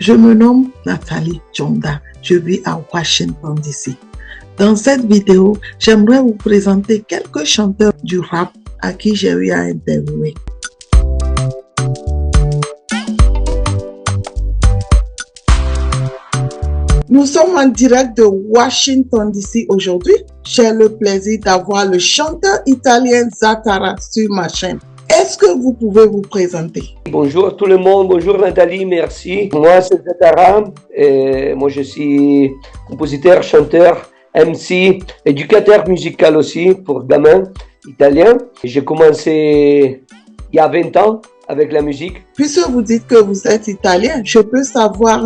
Je me nomme Nathalie Tchonda. Je vis à Washington DC. Dans cette vidéo, j'aimerais vous présenter quelques chanteurs du rap à qui j'ai eu à interviewer. Nous sommes en direct de Washington DC aujourd'hui. J'ai le plaisir d'avoir le chanteur italien Zatara sur ma chaîne. Est-ce que vous pouvez vous présenter? Bonjour tout le monde, bonjour Nathalie, merci. Moi c'est Zatara, moi je suis compositeur, chanteur, MC, éducateur musical aussi pour gamins italiens. J'ai commencé il y a 20 ans avec la musique. Puisque vous dites que vous êtes italien, je peux savoir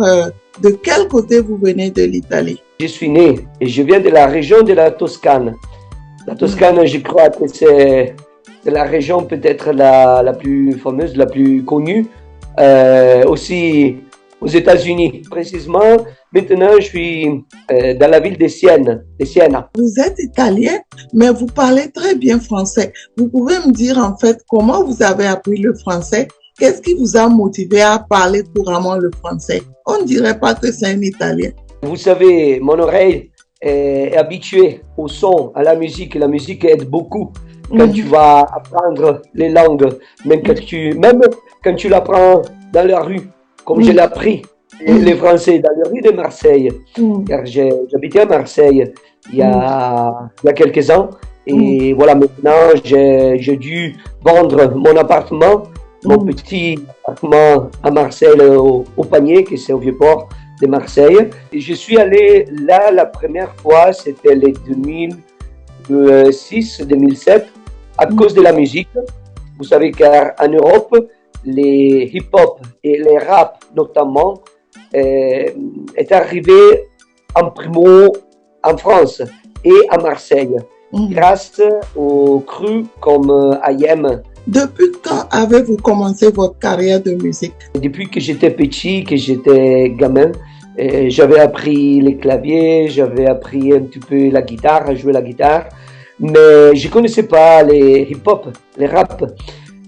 de quel côté vous venez de l'Italie? Je suis né et je viens de la région de la Toscane. La Toscane, je crois que c'est la région peut-être la plus fameuse, la plus connue, aussi aux États-Unis. Précisément, maintenant, je suis dans la ville de Sienne, Vous êtes italien, mais vous parlez très bien français. Vous pouvez me dire en fait comment vous avez appris le français? Qu'est-ce qui vous a motivé à parler couramment le français? On ne dirait pas que c'est un Italien. Vous savez, mon oreille est habituée au son, à la musique. La musique aide beaucoup quand tu vas apprendre les langues, même quand tu l'apprends dans la rue, comme je l'ai appris, les Français, dans la rue de Marseille. Car j'habitais à Marseille il y a quelques ans. Et voilà, maintenant, j'ai dû vendre mon appartement, mon petit appartement à Marseille, au Panier, qui c'est au Vieux-Port de Marseille. Et je suis allé là la première fois, c'était les 2006-2007, à cause de la musique. Vous savez qu'en Europe, les hip-hop et les rap notamment est arrivé en primo en France et à Marseille, grâce aux crus comme IM. Depuis quand avez-vous commencé votre carrière de musique? Depuis que j'étais petit, que j'étais gamin, j'avais appris les claviers, j'avais appris un petit peu la guitare, à jouer la guitare, mais je ne connaissais pas les hip-hop, les rap.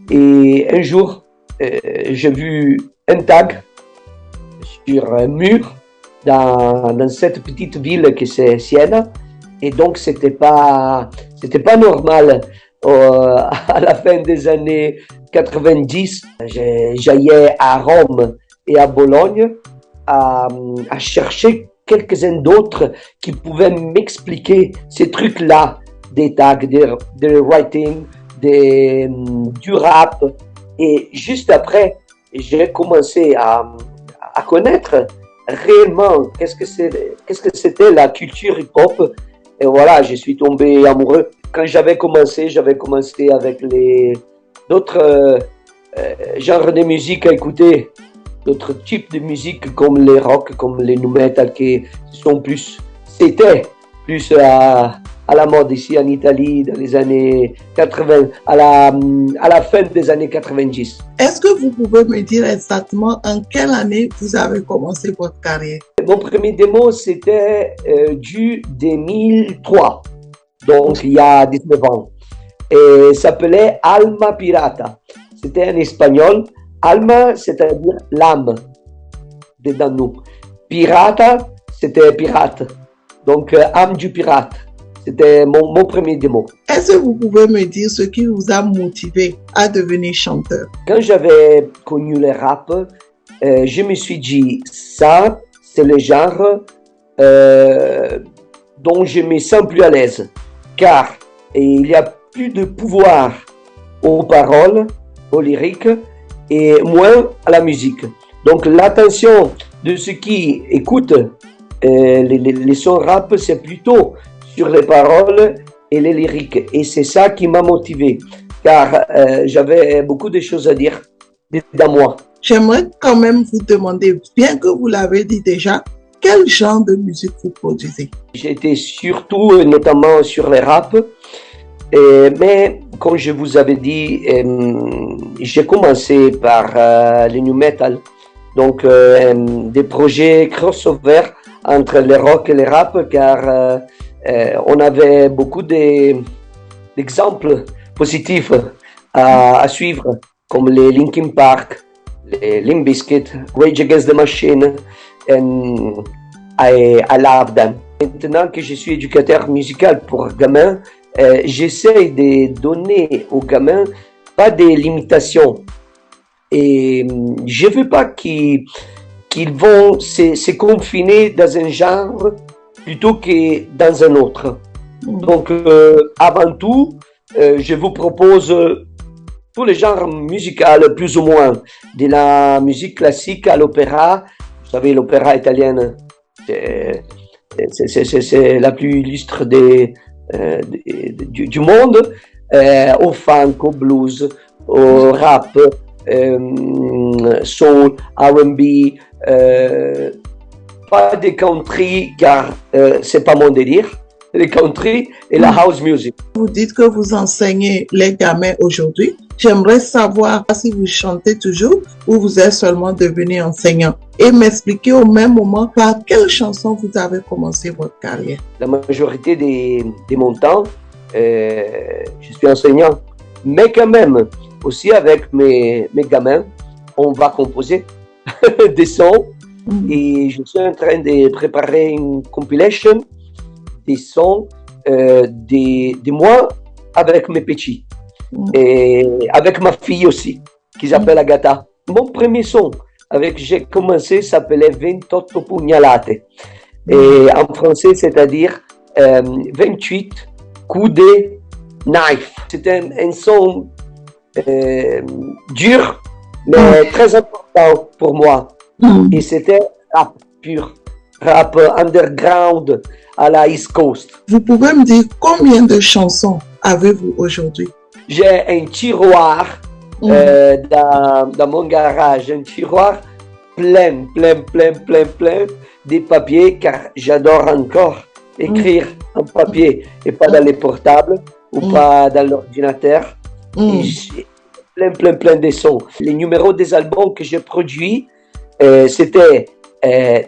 Et un jour, j'ai vu un tag sur un mur dans cette petite ville que c'est Sienne, et donc c'était pas normal. À la fin des années 90, j'allais à Rome et à Bologne à chercher quelques-uns d'autres qui pouvaient m'expliquer ces trucs-là, des tags, des writing, du rap. Et juste après, j'ai commencé à connaître réellement qu'est-ce que c'était la culture hip-hop. Et voilà, je suis tombé amoureux. Quand j'avais commencé avec d'autres genres de musique à écouter, d'autres types de musique comme les rock, comme les nu metal, qui c'était plus à la mode ici en Italie dans les années 80, à la fin des années 90. Est-ce que vous pouvez me dire exactement en quelle année vous avez commencé votre carrière? Mon premier démo, c'était du 2003, donc il y a 19 ans. Et s'appelait Alma Pirata. C'était en espagnol. Alma, c'est-à-dire l'âme dedans nous. Pirata, c'était pirate. Donc, âme du pirate. C'était mon premier démo. Est-ce que vous pouvez me dire ce qui vous a motivé à devenir chanteur? Quand j'avais connu le rap, je me suis dit, ça, c'est le genre dont je me sens plus à l'aise. Car il y a plus de pouvoir aux paroles, aux lyriques, et moins à la musique. Donc l'attention de ceux qui écoutent les sons rap, c'est plutôt sur les paroles et les lyriques. Et c'est ça qui m'a motivé, car j'avais beaucoup de choses à dire dans moi. J'aimerais quand même vous demander, bien que vous l'avez dit déjà, quel genre de musique vous produisez? J'étais surtout, notamment sur les rap, mais comme je vous avais dit, j'ai commencé par le nu metal, donc des projets crossover entre les rock et les rap, car on avait beaucoup d'exemples positifs à suivre, comme les Linkin Park, les Limp Bizkit, Rage Against the Machine, and I love them. Maintenant que je suis éducateur musical pour gamins, j'essaie de donner aux gamins pas des limitations. Et je veux pas qu'ils vont se confiner dans un genre plutôt que dans un autre. Donc, avant tout, je vous propose tous les genres musicaux, plus ou moins, de la musique classique à l'opéra. Vous savez, l'opéra italienne, c'est la plus illustre du monde, au funk, au blues, au rap, soul, R&B, pas de country car c'est pas mon délire, le country et la house music. Vous dites que vous enseignez les gamins aujourd'hui. J'aimerais savoir si vous chantez toujours ou vous êtes seulement devenu enseignant et m'expliquer au même moment par quelle chanson vous avez commencé votre carrière. La majorité de mon temps, je suis enseignant, mais quand même, aussi avec mes gamins, on va composer des sons et je suis en train de préparer une compilation des sons de moi avec mes petits et avec ma fille aussi qui s'appelle Agatha. Mon premier son avec j'ai commencé s'appelait 28 pugnalate et en français c'est-à-dire 28 coups de knife. C'était un son dur mais très important pour moi et c'était rap pur, rap underground à la East Coast. Vous pouvez me dire combien de chansons avez-vous aujourd'hui? J'ai un tiroir dans mon garage, un tiroir plein de papiers car j'adore encore écrire en papier et pas dans les portables ou pas dans l'ordinateur. Et j'ai plein de sons. Les numéros des albums que j'ai produits, c'était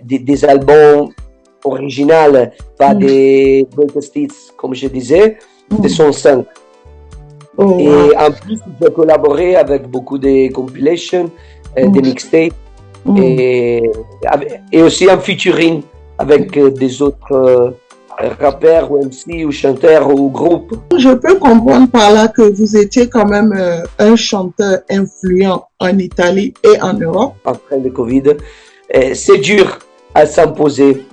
des albums originaux, pas des greatest hits, comme je disais, des sons 5. Et en plus, j'ai collaboré avec beaucoup de compilations, des mixtapes, et aussi en featuring avec des autres rappeurs ou MC ou chanteurs ou groupes. Je peux comprendre par là que vous étiez quand même un chanteur influent en Italie et en Europe. En train de Covid, c'est dur à s'imposer.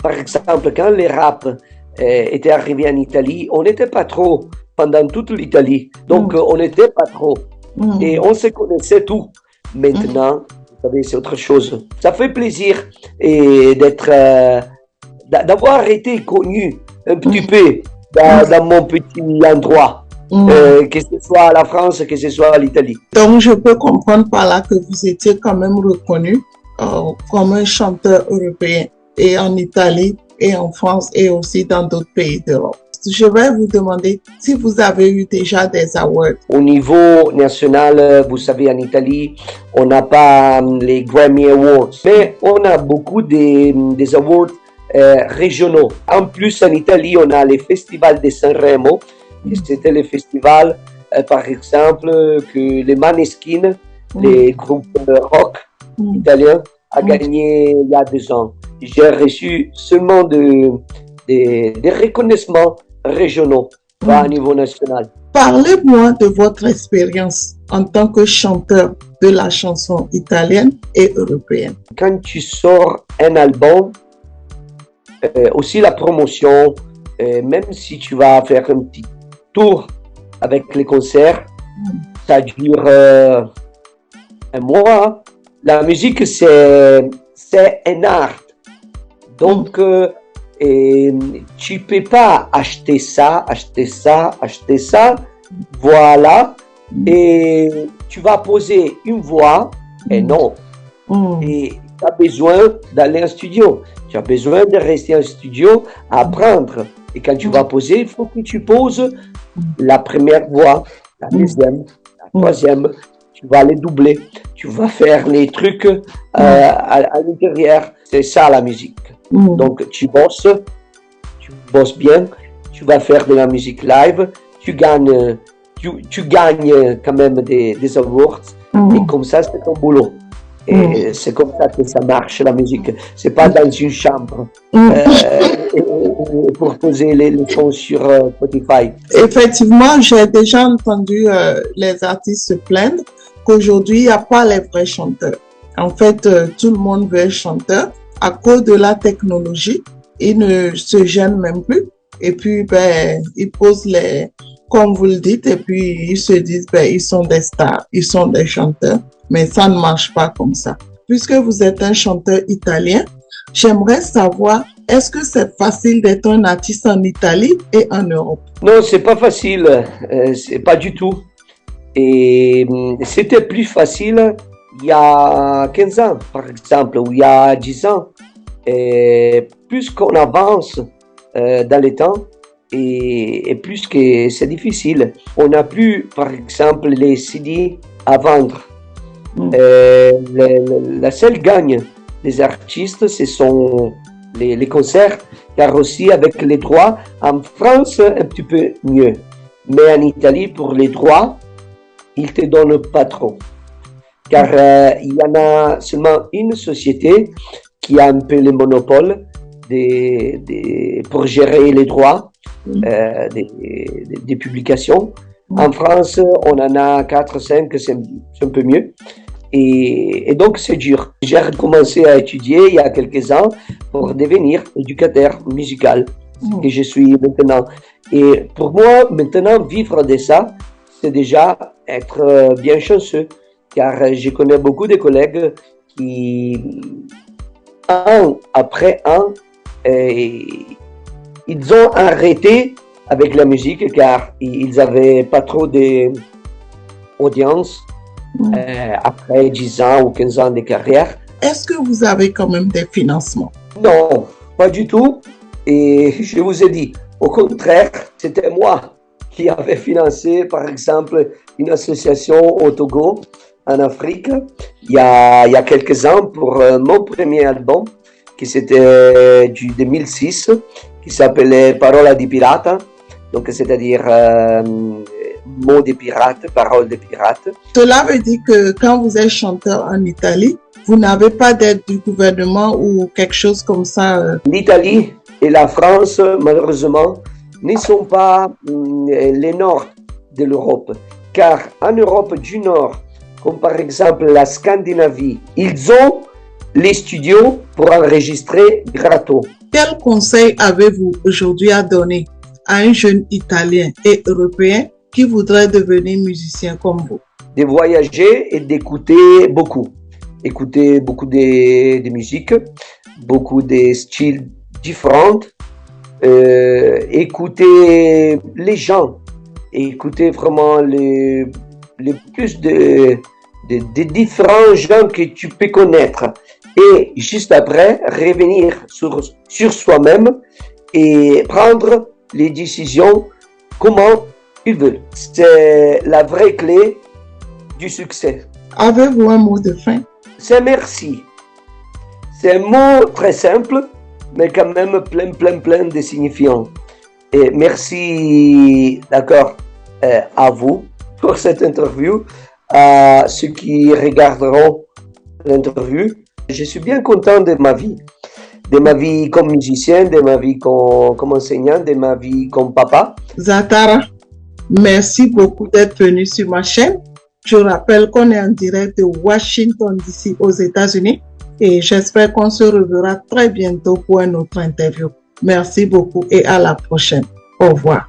Par exemple, quand les rap était arrivé en Italie, on n'était pas trop pendant toute l'Italie. Donc, on n'était pas trop. Et on se connaissait tout. Maintenant, vous savez, c'est autre chose. Ça fait plaisir et d'avoir été connu un petit peu dans mon petit endroit. Que ce soit la France, que ce soit l'Italie. Donc, je peux comprendre par là que vous étiez quand même reconnu comme un chanteur européen et en Italie et en France et aussi dans d'autres pays d'Europe. Je vais vous demander si vous avez eu déjà des awards. Au niveau national, vous savez, en Italie, on n'a pas les Grammy Awards, mais on a beaucoup des awards régionaux. En plus, en Italie, on a les festivals de Sanremo. C'était le festival, par exemple, que les Maneskin, les groupes rock italiens, a gagné il y a 2 ans. J'ai reçu seulement des reconnaissements régionaux, pas à niveau national. Parlez-moi de votre expérience en tant que chanteur de la chanson italienne et européenne. Quand tu sors un album, aussi la promotion, même si tu vas faire un petit tour avec les concerts, ça dure un mois. La musique, c'est un art. Donc, tu peux pas acheter ça, voilà, et tu vas poser une voix, et non. Et tu as besoin d'aller en studio. Tu as besoin de rester en studio, apprendre. Et quand tu vas poser, il faut que tu poses la première voix, la deuxième, la troisième. Tu vas les doubler. Tu vas faire les trucs à l'intérieur. C'est ça la musique. Donc tu bosses bien. Tu vas faire de la musique live. Tu gagnes quand même des awards. Et comme ça, c'est ton boulot. Et c'est comme ça que ça marche, la musique. C'est pas dans une chambre pour poser les sons sur Spotify. Effectivement, j'ai déjà entendu les artistes se plaindre qu'aujourd'hui, il n'y a pas les vrais chanteurs. En fait, tout le monde veut être chanteur. À cause de la technologie, ils ne se gênent même plus. Et puis, ils posent comme vous le dites, et puis ils se disent, ils sont des stars, ils sont des chanteurs. Mais ça ne marche pas comme ça. Puisque vous êtes un chanteur italien, j'aimerais savoir, est-ce que c'est facile d'être un artiste en Italie et en Europe? Non, c'est pas facile, c'est pas du tout. Et c'était plus facile il y a 15 ans, par exemple, ou il y a 10 ans. Et plus qu'on avance dans le temps, et plus que c'est difficile. On n'a plus, par exemple, les CD à vendre. La seule gagne des artistes, ce sont les concerts, car aussi avec les droits, en France, un petit peu mieux. Mais en Italie, pour les droits, ils ne te donnent pas trop. Car il y en a seulement une société qui a un peu le monopole pour gérer les droits des publications. En France, on en a 4 ou 5, c'est un peu mieux. Et donc, c'est dur. J'ai recommencé à étudier il y a quelques ans pour devenir éducateur musical, que je suis maintenant. Et pour moi, maintenant, vivre de ça, c'est déjà être bien chanceux, car je connais beaucoup de collègues qui, un après un, ils ont arrêté avec la musique car ils n'avaient pas trop d'audience après 10 ans ou 15 ans de carrière. Est-ce que vous avez quand même des financements? Non, pas du tout. Et je vous ai dit, au contraire, c'était moi qui avais financé, par exemple, une association au Togo, en Afrique, il y a quelques ans pour mon premier album, qui c'était du 2006, qui s'appelait Parola di Pirata, donc c'est-à-dire mots de pirate, paroles de pirate. Cela veut dire que quand vous êtes chanteur en Italie, vous n'avez pas d'aide du gouvernement ou quelque chose comme ça? L'Italie et la France, malheureusement, ne sont pas les nord de l'Europe, car en Europe du Nord, comme par exemple la Scandinavie, ils ont les studios pour enregistrer gratos. Quel conseil avez-vous aujourd'hui à donner à un jeune Italien et Européen qui voudrait devenir musicien comme vous? De voyager et d'écouter beaucoup. Écouter beaucoup de musique, beaucoup de styles différents, écouter les gens, écouter vraiment les plus de différents gens que tu peux connaître. Et juste après, revenir sur soi-même et prendre les décisions comment ils veulent. C'est la vraie clé du succès. Avez-vous un mot de fin? C'est merci. C'est un mot très simple, mais quand même plein de signifiants. Et merci, d'accord, à vous pour cette interview, à ceux qui regarderont l'interview. Je suis bien content de ma vie comme musicien, de ma vie comme enseignant, de ma vie comme papa. Zatara, merci beaucoup d'être venu sur ma chaîne. Je rappelle qu'on est en direct de Washington DC aux États-Unis et j'espère qu'on se reverra très bientôt pour une autre interview. Merci beaucoup et à la prochaine. Au revoir.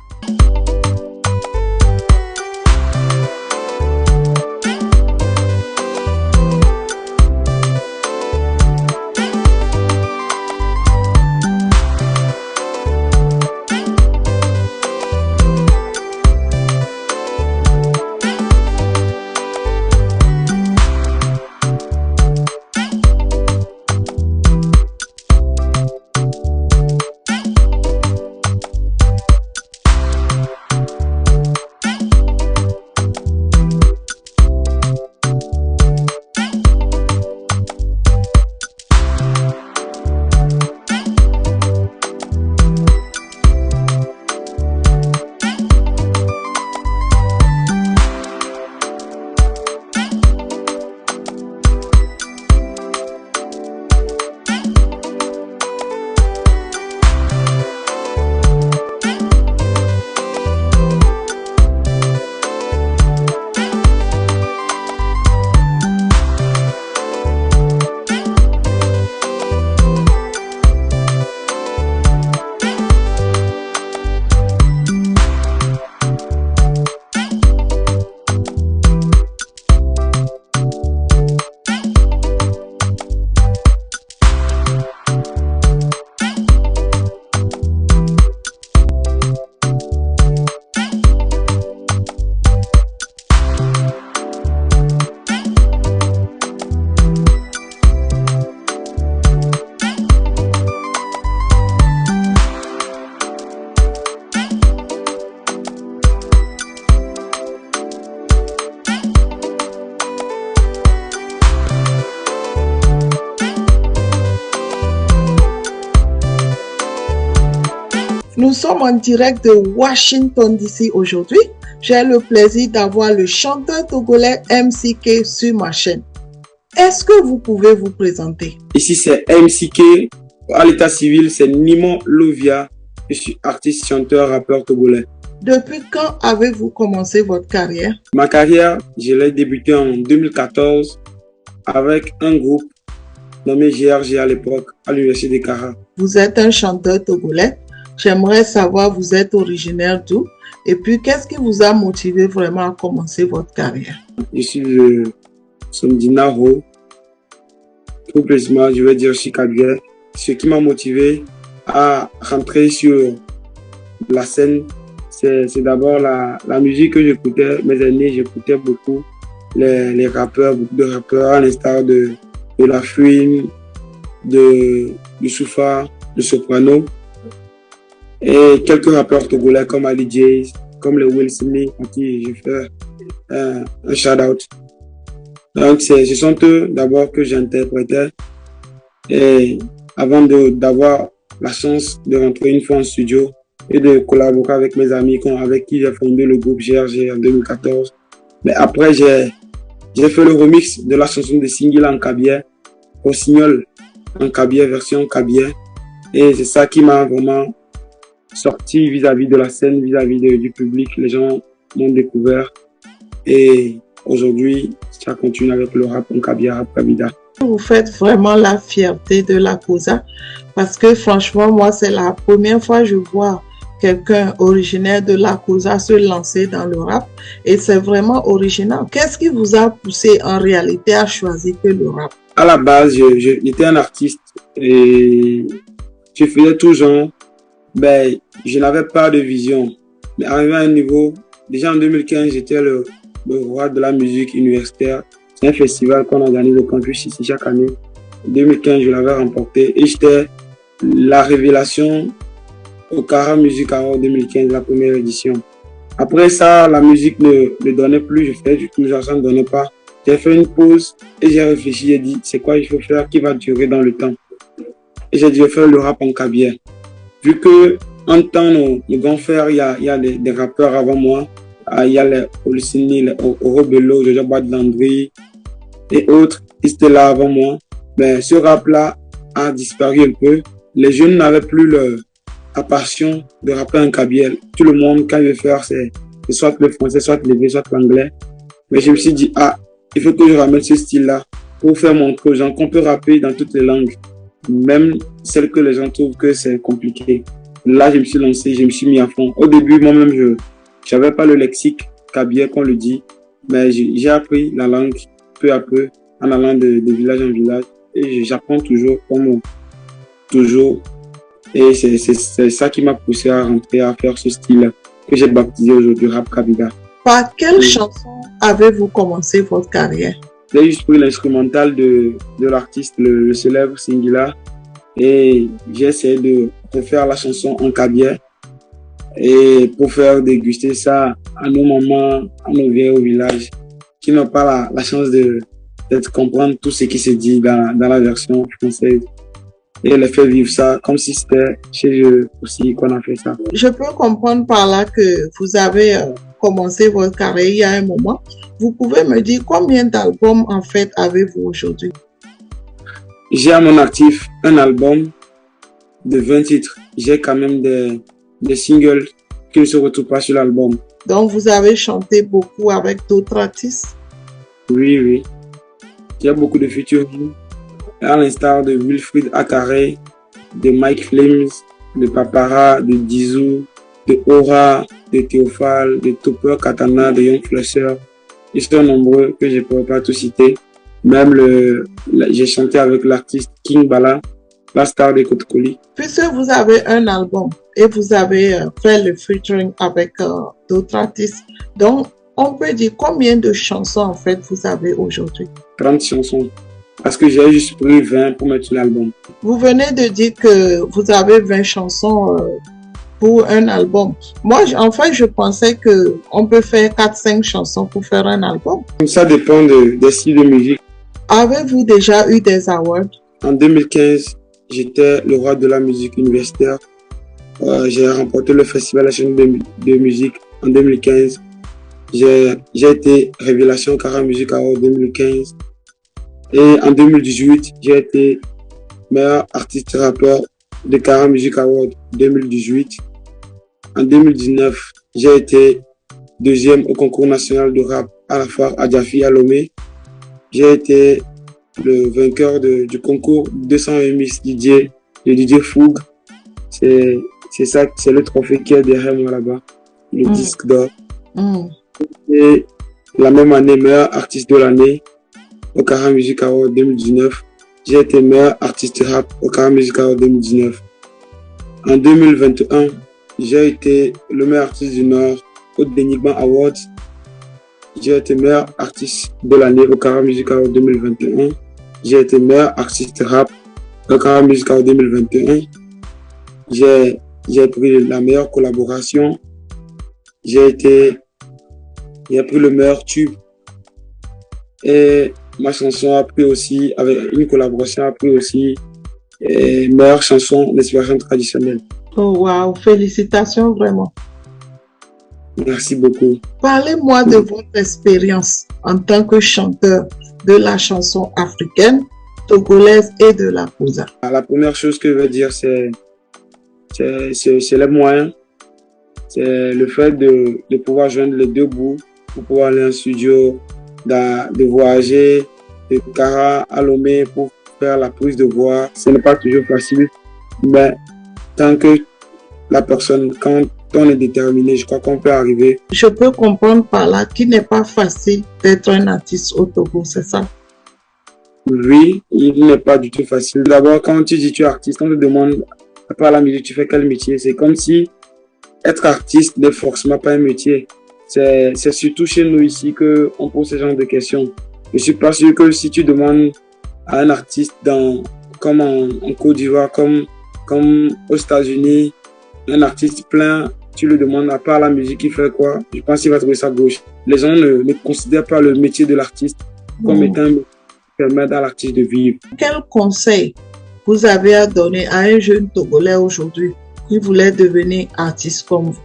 Nous sommes en direct de Washington DC aujourd'hui. J'ai le plaisir d'avoir le chanteur togolais MCK sur ma chaîne. Est-ce que vous pouvez vous présenter? Ici c'est MCK, à l'état civil c'est Nimon Lovia. Je suis artiste, chanteur, rappeur togolais. Depuis quand avez-vous commencé votre carrière? Ma carrière, je l'ai débutée en 2014 avec un groupe nommé GRG à l'époque, à l'université de Kara. Vous êtes un chanteur togolais. J'aimerais savoir, vous êtes originaire d'où? Et puis, qu'est-ce qui vous a motivé vraiment à commencer votre carrière? Je suis de Somdinaro. Plus précisément, je vais dire Chikabia. Ce qui m'a motivé à rentrer sur la scène, c'est d'abord la musique que j'écoutais. Mes aînés, j'écoutais beaucoup les rappeurs, beaucoup de rappeurs, à l'instar de La Fouine, du Soufa, de Soprano. Et quelques rappeurs togolais comme Ali Jays, comme les Will Smith, à qui je fais un shout-out. Donc, ce sont eux d'abord que j'interprétais. Et avant d'avoir la chance de rentrer une fois en studio et de collaborer avec mes amis avec qui j'ai fondé le groupe GRG en 2014. Mais après, j'ai fait le remix de la chanson de Singila en Kabia, Rossignol en Kabia, version Kabia. Et c'est ça qui m'a vraiment sorti vis-à-vis de la scène, vis-à-vis du public. Les gens m'ont découvert. Et aujourd'hui, ça continue avec le rap en Kabia, rap Kabida. Vous faites vraiment la fierté de la Kosa parce que franchement, moi, c'est la première fois que je vois quelqu'un originaire de la Kosa se lancer dans le rap et c'est vraiment original. Qu'est-ce qui vous a poussé en réalité à choisir que le rap? À la base, j'étais un artiste et je faisais tout genre. Ben, je n'avais pas de vision. Mais arrivé à un niveau, déjà en 2015, j'étais le roi de la musique universitaire. C'est un festival qu'on organise au campus ici chaque année. En 2015, je l'avais remporté et j'étais la révélation au Kara Music Award 2015, la première édition. Après ça, la musique ne donnait plus, je faisais du tout, ça ne donnait pas. J'ai fait une pause et j'ai réfléchi, j'ai dit, c'est quoi il faut faire qui va durer dans le temps. Et j'ai dit, je vais faire le rap en Kabia. Vu que en temps, nos grands frères, il y a des rappeurs avant moi, il y a les Olusini, les Orobelo, Jojo Bad Landry et autres, ils étaient là avant moi. Mais ce rap-là a disparu un peu. Les jeunes n'avaient plus la passion de rapper en Kabia. Tout le monde, quand il veut faire, c'est soit le français, soit l'évé, soit l'anglais. Mais je me suis dit, il faut que je ramène ce style-là pour faire montrer aux gens qu'on peut rapper dans toutes les langues. Même celles que les gens trouvent que c'est compliqué. Là, je me suis lancé, je me suis mis à fond. Au début, moi-même, je n'avais pas le lexique kabia qu'on le dit, mais j'ai appris la langue peu à peu en allant de village en village et j'apprends toujours, comme toujours. Et c'est ça qui m'a poussé à rentrer, à faire ce style que j'ai baptisé aujourd'hui rap kabida. Par quelle chanson avez-vous commencé votre carrière? J'ai juste pris l'instrumental de l'artiste, le célèbre Singila, et j'ai essayé de refaire la chanson en kabia et pour faire déguster ça à nos mamans, à nos vieux au village qui n'ont pas la chance de comprendre tout ce qui se dit dans la version française et les faire vivre ça comme si c'était chez eux aussi qu'on a fait ça. Je peux comprendre par là que vous avez commencé votre carrière il y a un moment. Vous pouvez me dire combien d'albums en fait avez-vous aujourd'hui? J'ai à mon actif un album de 20 titres. J'ai quand même des singles qui ne se retrouvent pas sur l'album. Donc vous avez chanté beaucoup avec d'autres artistes? Oui. J'ai beaucoup de featuring, à l'instar de Wilfried Akare, de Mike Flames, de Papara, de Dizou, de Aura, de Théophile, de Topper Katana, de Young Flasher. Ils sont nombreux que je ne pourrais pas tout citer. Même j'ai chanté avec l'artiste King Bala, la star des Côte-Colis. Puisque vous avez un album et vous avez fait le featuring avec d'autres artistes, donc on peut dire combien de chansons en fait vous avez aujourd'hui? 30 chansons. Parce que j'ai juste pris 20 pour mettre sur l'album. Vous venez de dire que vous avez 20 chansons pour un album. Moi, en fait, je pensais qu'on peut faire 4-5 chansons pour faire un album. Ça dépend des styles de musique. Avez-vous déjà eu des awards? En 2015, j'étais le roi de la musique universitaire J'ai remporté le Festival national de musique en 2015. J'ai été Révélation Kara Music Award 2015. Et en 2018, j'ai été meilleur artiste rappeur de Kara Music Award 2018. En 2019, j'ai été deuxième au concours national de rap à la foire Adjafi à Lomé. J'ai été le vainqueur du concours 201 Miss DJ de DJ Foug. C'est ça, c'est le trophée qui est derrière moi là-bas, le disque d'or. Et la même année, meilleur artiste de l'année au Kara Music Award 2019. J'ai été meilleur artiste rap au Kara Music Award 2019. En 2021, j'ai été le meilleur artiste du Nord au Denigma Awards. J'ai été meilleur artiste de l'année au Kara Music Award 2021. J'ai été meilleur artiste rap au Kara Music Award 2021. J'ai pris la meilleure collaboration. J'ai pris le meilleur tube. Et ma chanson a pris aussi, avec une collaboration, a pris aussi meilleure chanson d'inspiration traditionnelle. Oh wow, félicitations vraiment. Merci beaucoup. Parlez-moi de votre expérience en tant que chanteur de la chanson africaine, togolaise et de la Kouza. La première chose que je veux dire, c'est les moyens. C'est le fait de pouvoir joindre les deux bouts pour pouvoir aller en studio, de voyager de Kara à Lomé pour faire la prise de voix. Ce n'est pas toujours facile, mais tant que la personne, quand on est déterminé, je crois qu'on peut arriver. Je peux comprendre par là qu'il n'est pas facile d'être un artiste au Togo, c'est ça? Oui, il n'est pas du tout facile. D'abord, quand tu dis tu es artiste, on te demande, à part la musique, tu fais quel métier? C'est comme si être artiste n'est forcément pas un métier. C'est surtout chez nous ici qu'on pose ce genre de questions. Je suis pas sûr que si tu demandes à un artiste comme en Côte d'Ivoire, comme aux États-Unis, un artiste plein, tu lui demandes à part la musique, il fait quoi? Je pense qu'il va trouver ça gauche. Les gens ne considèrent pas le métier de l'artiste comme étant un métier qui permet à l'artiste de vivre. Quel conseil vous avez à donner à un jeune Togolais aujourd'hui qui voulait devenir artiste comme vous?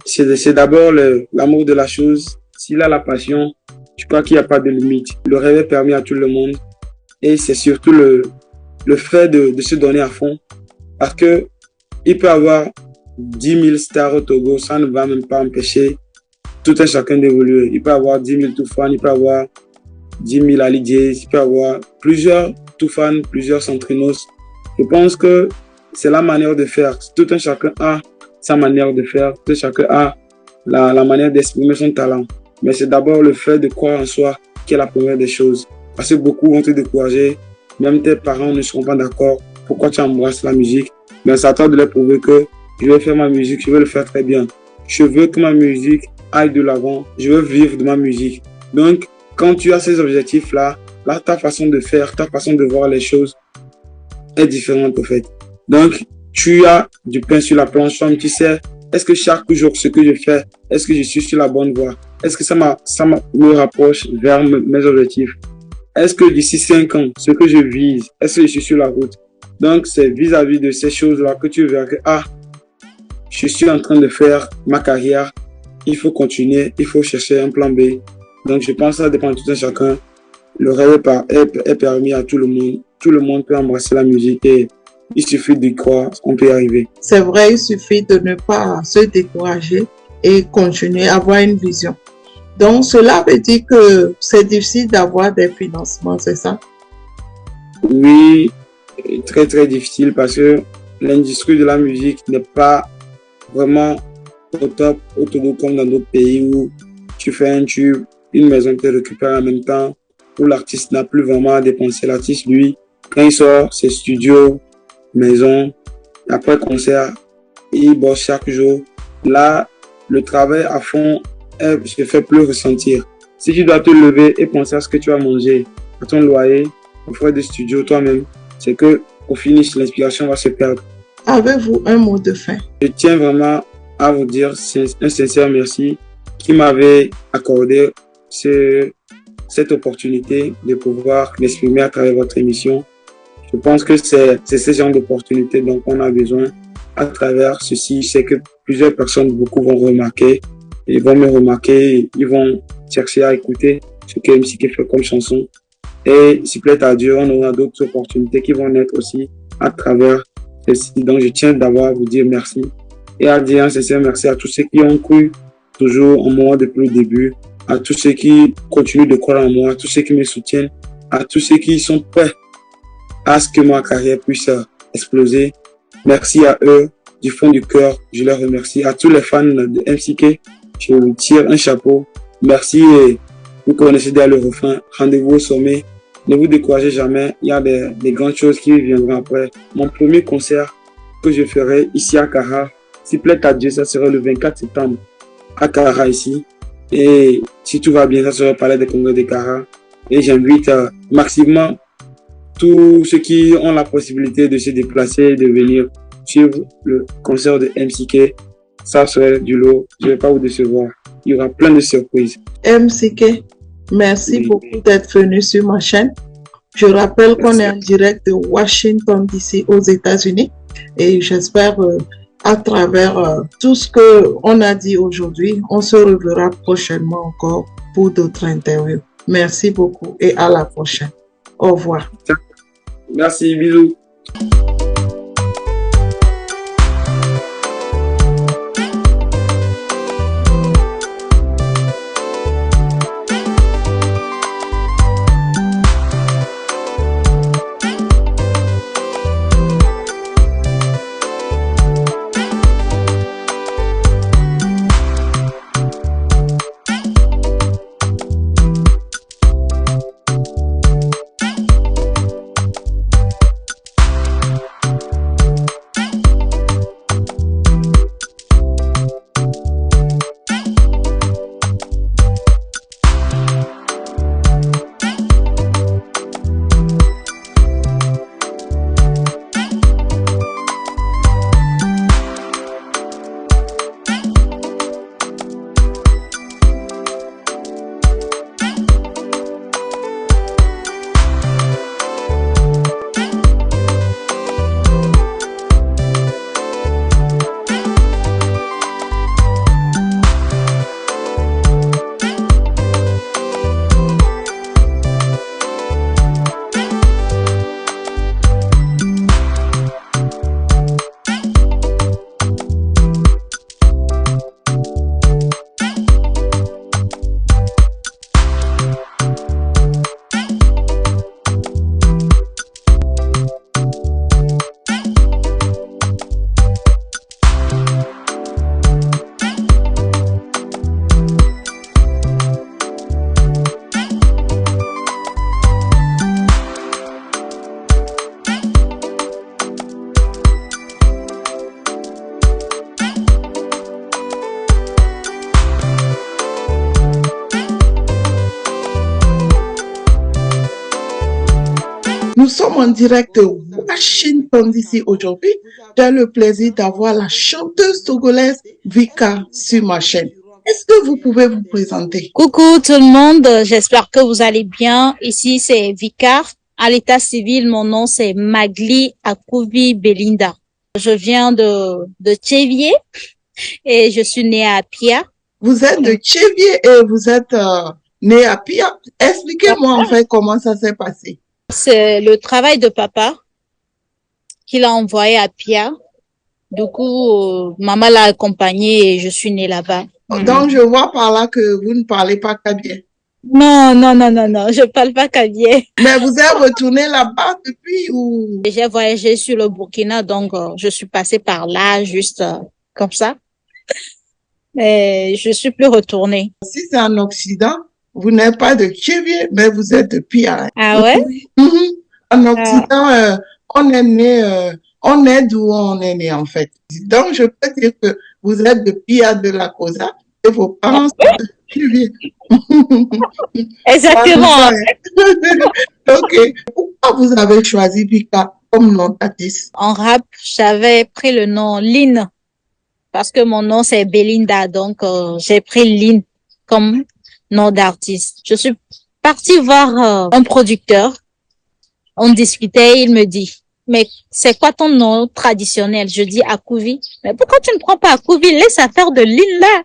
C'est d'abord l'amour de la chose. S'il a la passion, je crois qu'il n'y a pas de limite. Le rêve est permis à tout le monde. Et c'est surtout le fait de se donner à fond. Parce que il peut avoir 10 000 stars au Togo, ça ne va même pas empêcher tout un chacun d'évoluer. Il peut avoir 10 000 Toufan, il peut avoir 10 000 Ali Jays, il peut avoir plusieurs Toufan, plusieurs Centrinos. Je pense que c'est la manière de faire. Tout un chacun a sa manière de faire. Tout un chacun a la manière d'exprimer son talent. Mais c'est d'abord le fait de croire en soi qui est la première des choses. Parce que beaucoup vont te décourager. Même tes parents ne seront pas d'accord. Pourquoi tu embrasses la musique? Mais c'est à toi de leur prouver que je vais faire ma musique, je vais le faire très bien. Je veux que ma musique aille de l'avant. Je veux vivre de ma musique. Donc, quand tu as ces objectifs-là, ta façon de faire, ta façon de voir les choses est différente, au fait. Donc, tu as du pain sur la planche, tu sais, est-ce que chaque jour, ce que je fais, est-ce que je suis sur la bonne voie? Est-ce que ça me rapproche vers mes objectifs? Est-ce que d'ici 5 ans, ce que je vise, est-ce que je suis sur la route? Donc, c'est vis-à-vis de ces choses-là que tu verras que, je suis en train de faire ma carrière, il faut continuer, il faut chercher un plan B. Donc, je pense que ça dépend de tout un chacun. Le rêve est permis à tout le monde. Tout le monde peut embrasser la musique et il suffit d'y croire, on peut y arriver. C'est vrai, il suffit de ne pas se décourager et continuer à avoir une vision. Donc, cela veut dire que c'est difficile d'avoir des financements, c'est ça? Oui, très très difficile parce que l'industrie de la musique n'est pas vraiment au top au Togo comme dans d'autres pays où tu fais un tube, une maison te récupère en même temps, où l'artiste n'a plus vraiment à dépenser. L'artiste, lui, quand il sort, c'est studio, maison, après concert, il bosse chaque jour. Là, le travail à fond se fait plus ressentir. Si tu dois te lever et penser à ce que tu vas manger, à ton loyer, aux frais de studio toi-même, c'est que au finish, l'inspiration va se perdre. Avez-vous un mot de fin? Je tiens vraiment à vous dire un sincère merci qui m'avait accordé cette opportunité de pouvoir m'exprimer à travers votre émission. Je pense que c'est ce genre d'opportunité dont on a besoin. À travers ceci, c'est que plusieurs personnes, beaucoup vont remarquer, ils vont me remarquer, ils vont chercher à écouter ce que MCK fait comme chanson. Et s'il plaît à Dieu, on aura d'autres opportunités qui vont naître aussi à travers ceci. Donc, je tiens d'abord à vous dire merci et à dire un sincère merci à tous ceux qui ont cru toujours en moi depuis le début, à tous ceux qui continuent de croire en moi, à tous ceux qui me soutiennent, à tous ceux qui sont prêts à ce que ma carrière puisse exploser. Merci à eux du fond du cœur. Je les remercie. À tous les fans de MCK, je vous tire un chapeau. Merci et vous connaissez déjà le refrain. Rendez-vous au sommet. Ne vous découragez jamais. Il y a des grandes choses qui viendront après. Mon premier concert que je ferai ici à Cara, s'il plaît à Dieu, ça sera le 24 septembre à Cara ici. Et si tout va bien, ça sera au Palais des Congrès de Cara. Et j'invite massivement tous ceux qui ont la possibilité de se déplacer, de venir suivre le concert de MCK. Ça serait du lot. Je ne vais pas vous décevoir. Il y aura plein de surprises. MCK, merci beaucoup d'être venu sur ma chaîne. Je rappelle qu'on est en direct de Washington DC aux États-Unis et j'espère à travers tout ce qu'on a dit aujourd'hui, on se reverra prochainement encore pour d'autres interviews. Merci beaucoup et à la prochaine. Au revoir. Merci, bisous. Nous sommes en direct de Washington DC aujourd'hui. J'ai le plaisir d'avoir la chanteuse togolaise Vika sur ma chaîne. Est-ce que vous pouvez vous présenter? Coucou tout le monde, j'espère que vous allez bien. Ici c'est Vika. À l'état civil, mon nom c'est Magli Akuvi Belinda. Je viens de Tchévier et je suis née à Pia. Vous êtes de Tchévier et vous êtes née à Pia. Expliquez-moi en fait comment ça s'est passé. C'est le travail de papa qu'il a envoyé à Pia. Du coup, maman l'a accompagné et je suis née là-bas. Donc, je vois par là que vous ne parlez pas kabyle. Non, je parle pas kabyle. Mais vous êtes retourné là-bas depuis ou? J'ai voyagé sur le Burkina, donc je suis passée par là, juste comme ça. Mais je suis plus retournée. Si c'est en Occident, vous n'êtes pas de Tchévier, mais vous êtes de Pia. Ah ouais? En Occident, on est né, on est d'où on est né en fait. Donc, je peux dire que vous êtes de Pia de la Cosa et vos parents sont de Tchévier. Exactement. Ok. Pourquoi vous avez choisi Vika comme nom d'artiste? En rap, j'avais pris le nom Lynn parce que mon nom c'est Belinda, donc j'ai pris Lynn comme nom d'artiste. Je suis partie voir un producteur On discutait, il me dit, mais c'est quoi ton nom traditionnel? Je dis Akouvi. Mais pourquoi tu ne prends pas Akouvi? Laisse affaire de l'île là.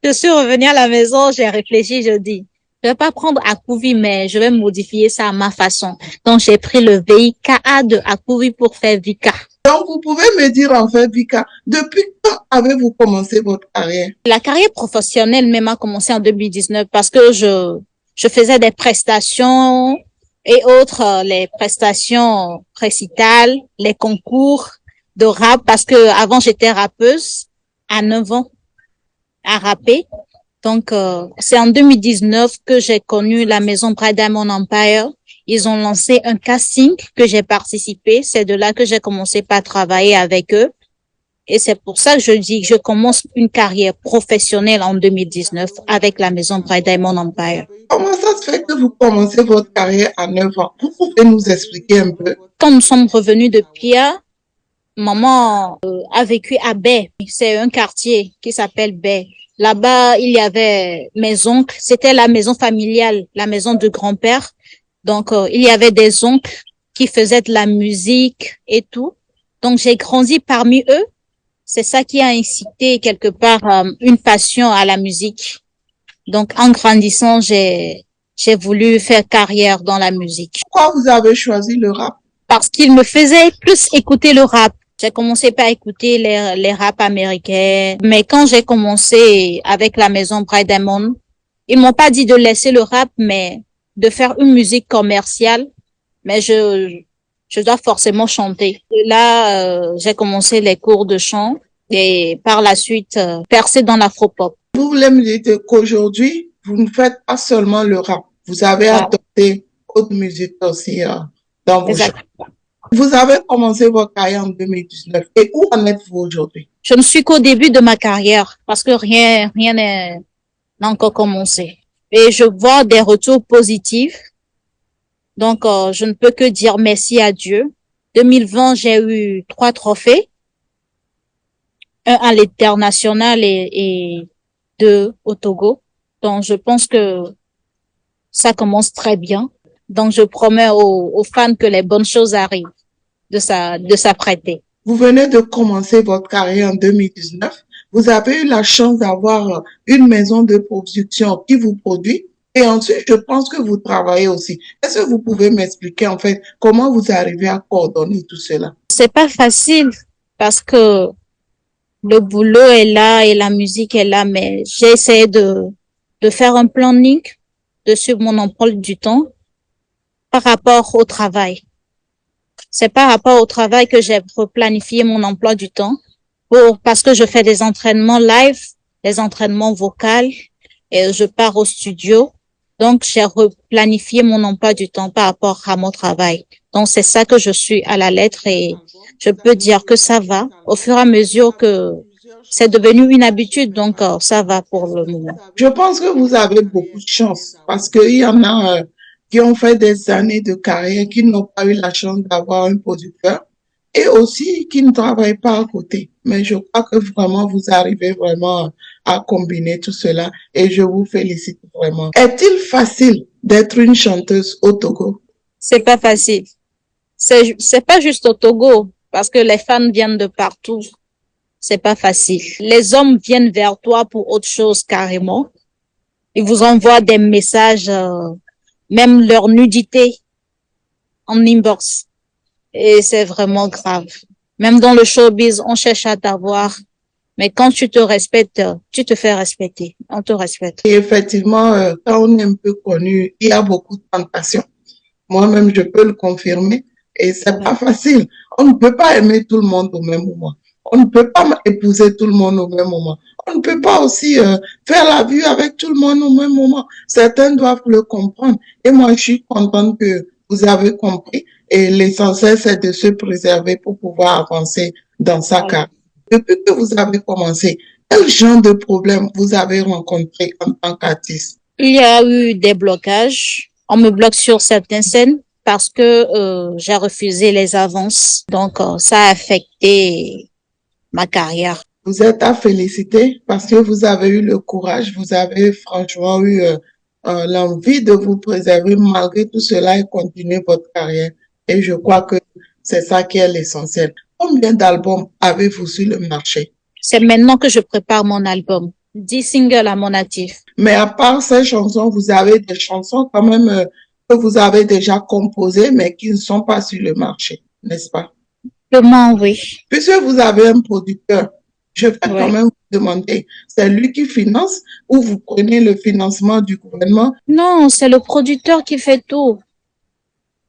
Je suis revenue à la maison, j'ai réfléchi, je dis, je vais pas prendre Akouvi, mais je vais modifier ça à ma façon. Donc, j'ai pris le VIKA de Akouvi pour faire Vika. Donc, vous pouvez me dire en fait, Vika, depuis quand avez-vous commencé votre carrière? La carrière professionnelle même a commencé en 2019 parce que je faisais des prestations et autres, les prestations récitales, les concours de rap parce que avant j'étais rappeuse à 9 ans à rapper. Donc, c'est en 2019 que j'ai connu la maison Bright Diamond Empire. Ils ont lancé un casting que j'ai participé. C'est de là que j'ai commencé par travailler avec eux. Et c'est pour ça que je dis que je commence une carrière professionnelle en 2019 avec la maison Bright Diamond Empire. Comment ça se fait que vous commencez votre carrière à 9 ans? Vous pouvez nous expliquer un peu? Quand nous sommes revenus de Pia, maman a vécu à Baie. C'est un quartier qui s'appelle Baie. Là-bas, il y avait mes oncles. C'était la maison familiale, la maison de grand-père. Donc, il y avait des oncles qui faisaient de la musique et tout. Donc, j'ai grandi parmi eux. C'est ça qui a incité quelque part une passion à la musique. Donc, en grandissant, j'ai voulu faire carrière dans la musique. Pourquoi vous avez choisi le rap? Parce qu'il me faisait plus écouter le rap. J'ai commencé par écouter les rap américains. Mais quand j'ai commencé avec la maison Bright Diamond, ils m'ont pas dit de laisser le rap, mais de faire une musique commerciale. Mais je dois forcément chanter. Et là, j'ai commencé les cours de chant et par la suite, percer dans l'afropop. Vous voulez me dire qu'aujourd'hui, vous ne faites pas seulement le rap. Vous avez adopté autre musique aussi dans vos chants. Vous avez commencé votre carrière en 2019. Et où en êtes-vous aujourd'hui? Je ne suis qu'au début de ma carrière parce que rien n'a encore commencé. Et je vois des retours positifs. Donc, je ne peux que dire merci à Dieu. 2020, j'ai eu 3 trophées. Un à l'international et 2 au Togo. Donc, je pense que ça commence très bien. Donc, je promets aux fans que les bonnes choses arrivent de s'apprêter. Vous venez de commencer votre carrière en 2019. Vous avez eu la chance d'avoir une maison de production qui vous produit. Et ensuite, je pense que vous travaillez aussi. Est-ce que vous pouvez m'expliquer en fait comment vous arrivez à coordonner tout cela? C'est pas facile parce que le boulot est là et la musique est là, mais j'ai essayé de faire un planning, de suivre mon emploi du temps par rapport au travail. C'est par rapport au travail que j'ai replanifié mon emploi du temps parce que je fais des entraînements live, des entraînements vocaux et je pars au studio. Donc, j'ai replanifié mon emploi du temps par rapport à mon travail. Donc, c'est ça que je suis à la lettre et je peux dire que ça va au fur et à mesure que c'est devenu une habitude. Donc, ça va pour le moment. Je pense que vous avez beaucoup de chance parce qu'il y en a qui ont fait des années de carrière, qui n'ont pas eu la chance d'avoir un producteur et aussi qui ne travaillent pas à côté. Mais je crois que vraiment, vous arrivez vraiment à combiner tout cela et je vous félicite vraiment. Est-il facile d'être une chanteuse au Togo? C'est pas facile. C'est pas juste au Togo parce que les fans viennent de partout. C'est pas facile. Les hommes viennent vers toi pour autre chose carrément. Ils vous envoient des messages, même leur nudité en inbox. Et c'est vraiment grave. Même dans le showbiz, on cherche à t'avoir. Mais quand tu te respectes, tu te fais respecter. On te respecte. Et effectivement, quand on est un peu connu, il y a beaucoup de tentations. Moi-même, je peux le confirmer. Et c'est pas facile. On ne peut pas aimer tout le monde au même moment. On ne peut pas épouser tout le monde au même moment. On ne peut pas aussi faire la vue avec tout le monde au même moment. Certains doivent le comprendre. Et moi, je suis contente que vous avez compris. Et l'essentiel, c'est de se préserver pour pouvoir avancer dans sa carrière. Depuis que vous avez commencé, quel genre de problème vous avez rencontré en tant qu'artiste? Il y a eu des blocages. On me bloque sur certaines scènes parce que j'ai refusé les avances. Donc, ça a affecté ma carrière. Vous êtes à féliciter parce que vous avez eu le courage, vous avez franchement eu l'envie de vous préserver malgré tout cela et continuer votre carrière. Et je crois que c'est ça qui est l'essentiel. Combien d'albums avez-vous sur le marché? C'est maintenant que je prépare mon album. 10 singles à mon actif. Mais à part ces chansons, vous avez des chansons quand même que vous avez déjà composées, mais qui ne sont pas sur le marché, n'est-ce pas? Comment, oui. Puisque vous avez un producteur, je vais quand même vous demander, c'est lui qui finance ou vous prenez le financement du gouvernement? Non, c'est le producteur qui fait tout.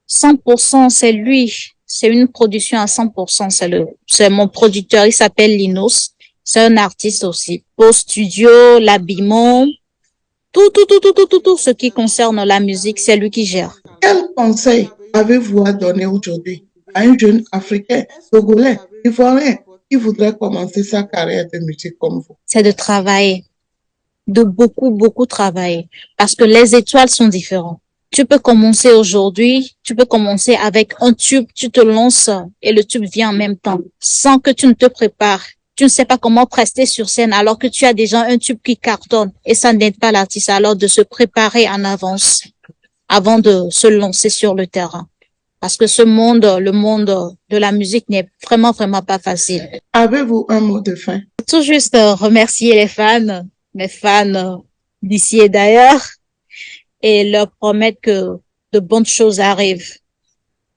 100%, c'est lui. C'est une production à 100%. C'est mon producteur. Il s'appelle Linos. C'est un artiste aussi. Au studio, l'habillement, tout ce qui concerne la musique, c'est lui qui gère. Quel conseil avez-vous à donner aujourd'hui à un jeune Africain, Togolais, Ivoirien, qui voudrait commencer sa carrière de musique comme vous? C'est de travailler. De beaucoup travailler. Parce que les étoiles sont différentes. Tu peux commencer aujourd'hui, tu peux commencer avec un tube, tu te lances et le tube vient en même temps, sans que tu ne te prépares. Tu ne sais pas comment prester sur scène alors que tu as déjà un tube qui cartonne et ça n'aide pas l'artiste alors de se préparer en avance avant de se lancer sur le terrain. Parce que le monde de la musique n'est vraiment pas facile. Avez-vous un mot de fin? Tout juste remercier les fans, mes fans d'ici et d'ailleurs, et leur promettre que de bonnes choses arrivent.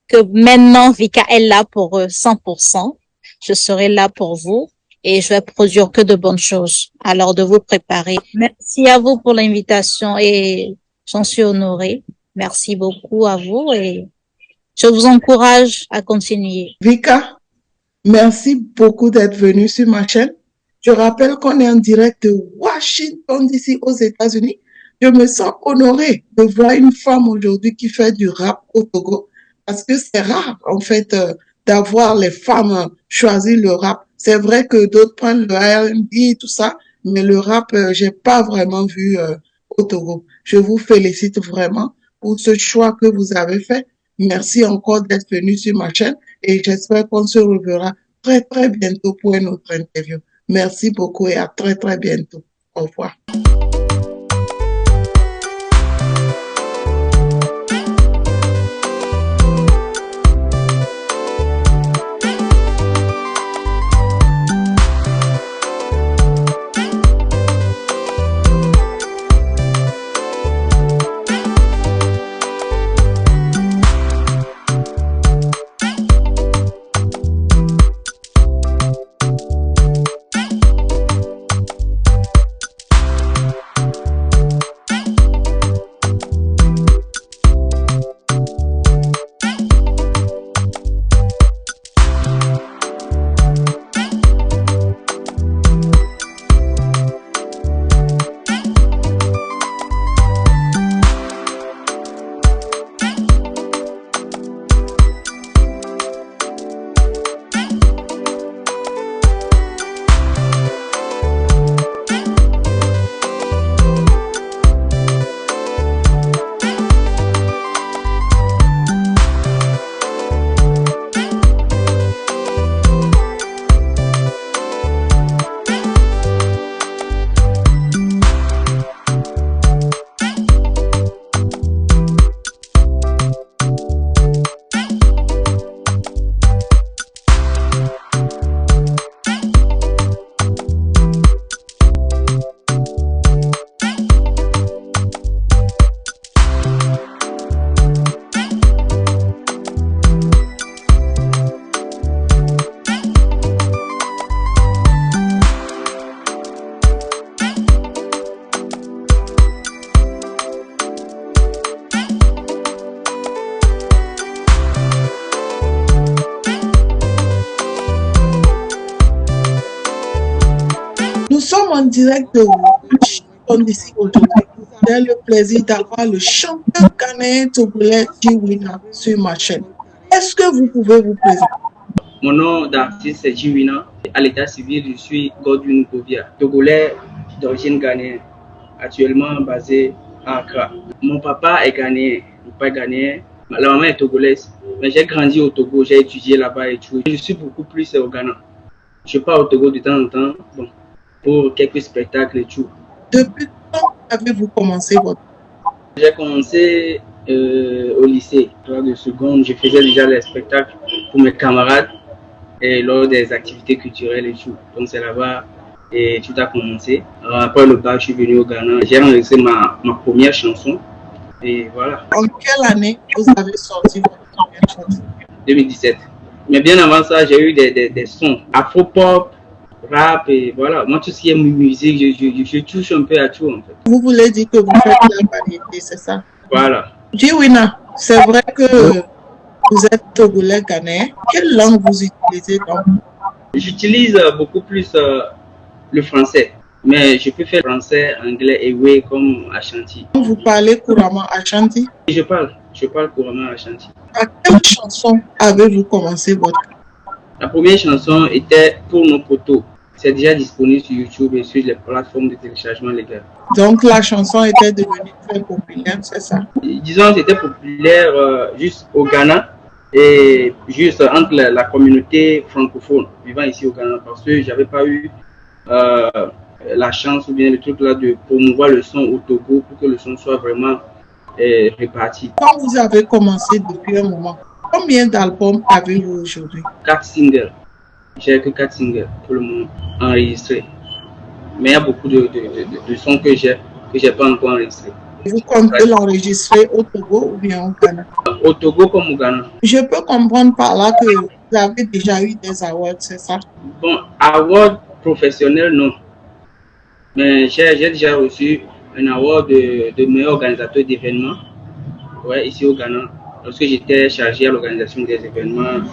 Que maintenant, Vika est là pour eux 100%. Je serai là pour vous et je vais produire que de bonnes choses. Alors, de vous préparer. Merci à vous pour l'invitation et j'en suis honorée. Merci beaucoup à vous et je vous encourage à continuer. Vika, merci beaucoup d'être venue sur ma chaîne. Je rappelle qu'on est en direct de Washington, d'ici aux États-Unis. Je me sens honorée de voir une femme aujourd'hui qui fait du rap au Togo parce que c'est rare en fait d'avoir les femmes choisir le rap. C'est vrai que d'autres prennent le R&B et tout ça, mais le rap, j'ai pas vraiment vu au Togo. Je vous félicite vraiment pour ce choix que vous avez fait. Merci encore d'être venu sur ma chaîne et j'espère qu'on se reverra très bientôt pour une autre interview. Merci beaucoup et à très bientôt. Au revoir. Nous sommes en direct de Washington d'ici aujourd'hui. J'ai le plaisir d'avoir le chanteur ghanéen togolais Jiwina sur ma chaîne. Est-ce que vous pouvez vous présenter? Mon nom d'artiste est Jiwina. À l'état civil, je suis Godwin Govia, togolais d'origine ghanéenne, actuellement basé à Accra. Mon papa est ghanéen, mon père est ghanéen, la maman est togolaise. Mais j'ai grandi au Togo, j'ai étudié là-bas et tout. Je suis beaucoup plus au Ghana. Je pars au Togo de temps en temps, bon, pour quelques spectacles et tout. Depuis quand avez-vous commencé votre... J'ai commencé au lycée, classe de seconde, je faisais déjà les spectacles pour mes camarades et lors des activités culturelles et tout. Donc c'est là-bas et tout a commencé. Après le bac, je suis venu au Ghana. J'ai enregistré ma première chanson et voilà. En quelle année vous avez sorti votre première chanson? 2017. Mais bien avant ça, j'ai eu des sons afro-pop, rap et voilà. Moi, tout ce qui est musique, je touche un peu à tout en fait. Vous voulez dire que vous faites la variété, c'est ça? Voilà. Jiwina, c'est vrai que vous êtes togolais ghanéen. Quelle langue vous utilisez donc? J'utilise beaucoup plus le français. Mais je peux faire français, anglais et oui comme Ashanti. Vous parlez couramment Ashanti? Je parle couramment Ashanti. À quelle chanson avez-vous commencé votre? La première chanson était Pour nos poteaux. C'est déjà disponible sur YouTube et sur les plateformes de téléchargement légal. Donc la chanson était devenue très populaire, c'est ça? Disons que c'était populaire juste au Ghana et juste entre la communauté francophone vivant ici au Ghana parce que j'avais pas eu la chance ou bien le truc là de promouvoir le son au Togo pour que le son soit vraiment réparti. Quand vous avez commencé depuis un moment, combien d'albums avez-vous aujourd'hui? 4 singles. J'ai que 4 singles pour le moment enregistrés. Mais il y a beaucoup de sons que j'ai pas encore enregistrés. Vous comptez l'enregistrer au Togo ou bien au Ghana? Au Togo comme au Ghana. Je peux comprendre par là que vous avez déjà eu des awards, c'est ça? Bon, award professionnel, non. Mais j'ai déjà reçu un award de meilleur organisateur d'événements ici au Ghana. Lorsque j'étais chargé à l'organisation des événements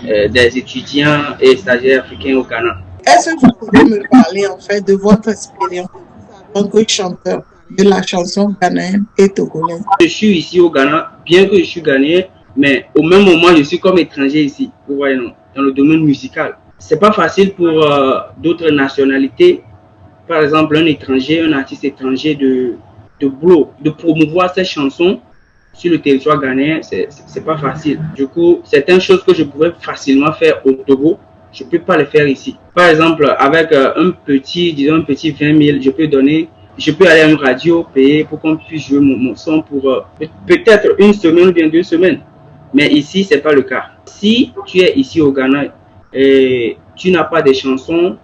des étudiants et stagiaires africains au Ghana. Est-ce que vous pouvez me parler en fait de votre expérience en tant que chanteur de la chanson ghanéenne et togolaise? Je suis ici au Ghana, bien que je suis ghanéen, mais au même moment je suis comme étranger ici, vous voyez, non, dans le domaine musical. C'est pas facile pour d'autres nationalités, par exemple un étranger, un artiste étranger de promouvoir ses chansons sur le territoire ghanéen, c'est pas facile. Du coup, certaines choses que je pouvais facilement faire au Togo, je peux pas les faire ici. Par exemple, avec un petit 20 000, je peux aller à une radio, payer pour qu'on puisse jouer mon son pour peut-être une semaine ou bien 2 semaines. Mais ici, c'est pas le cas. Si tu es ici au Ghana et tu n'as pas de chansons,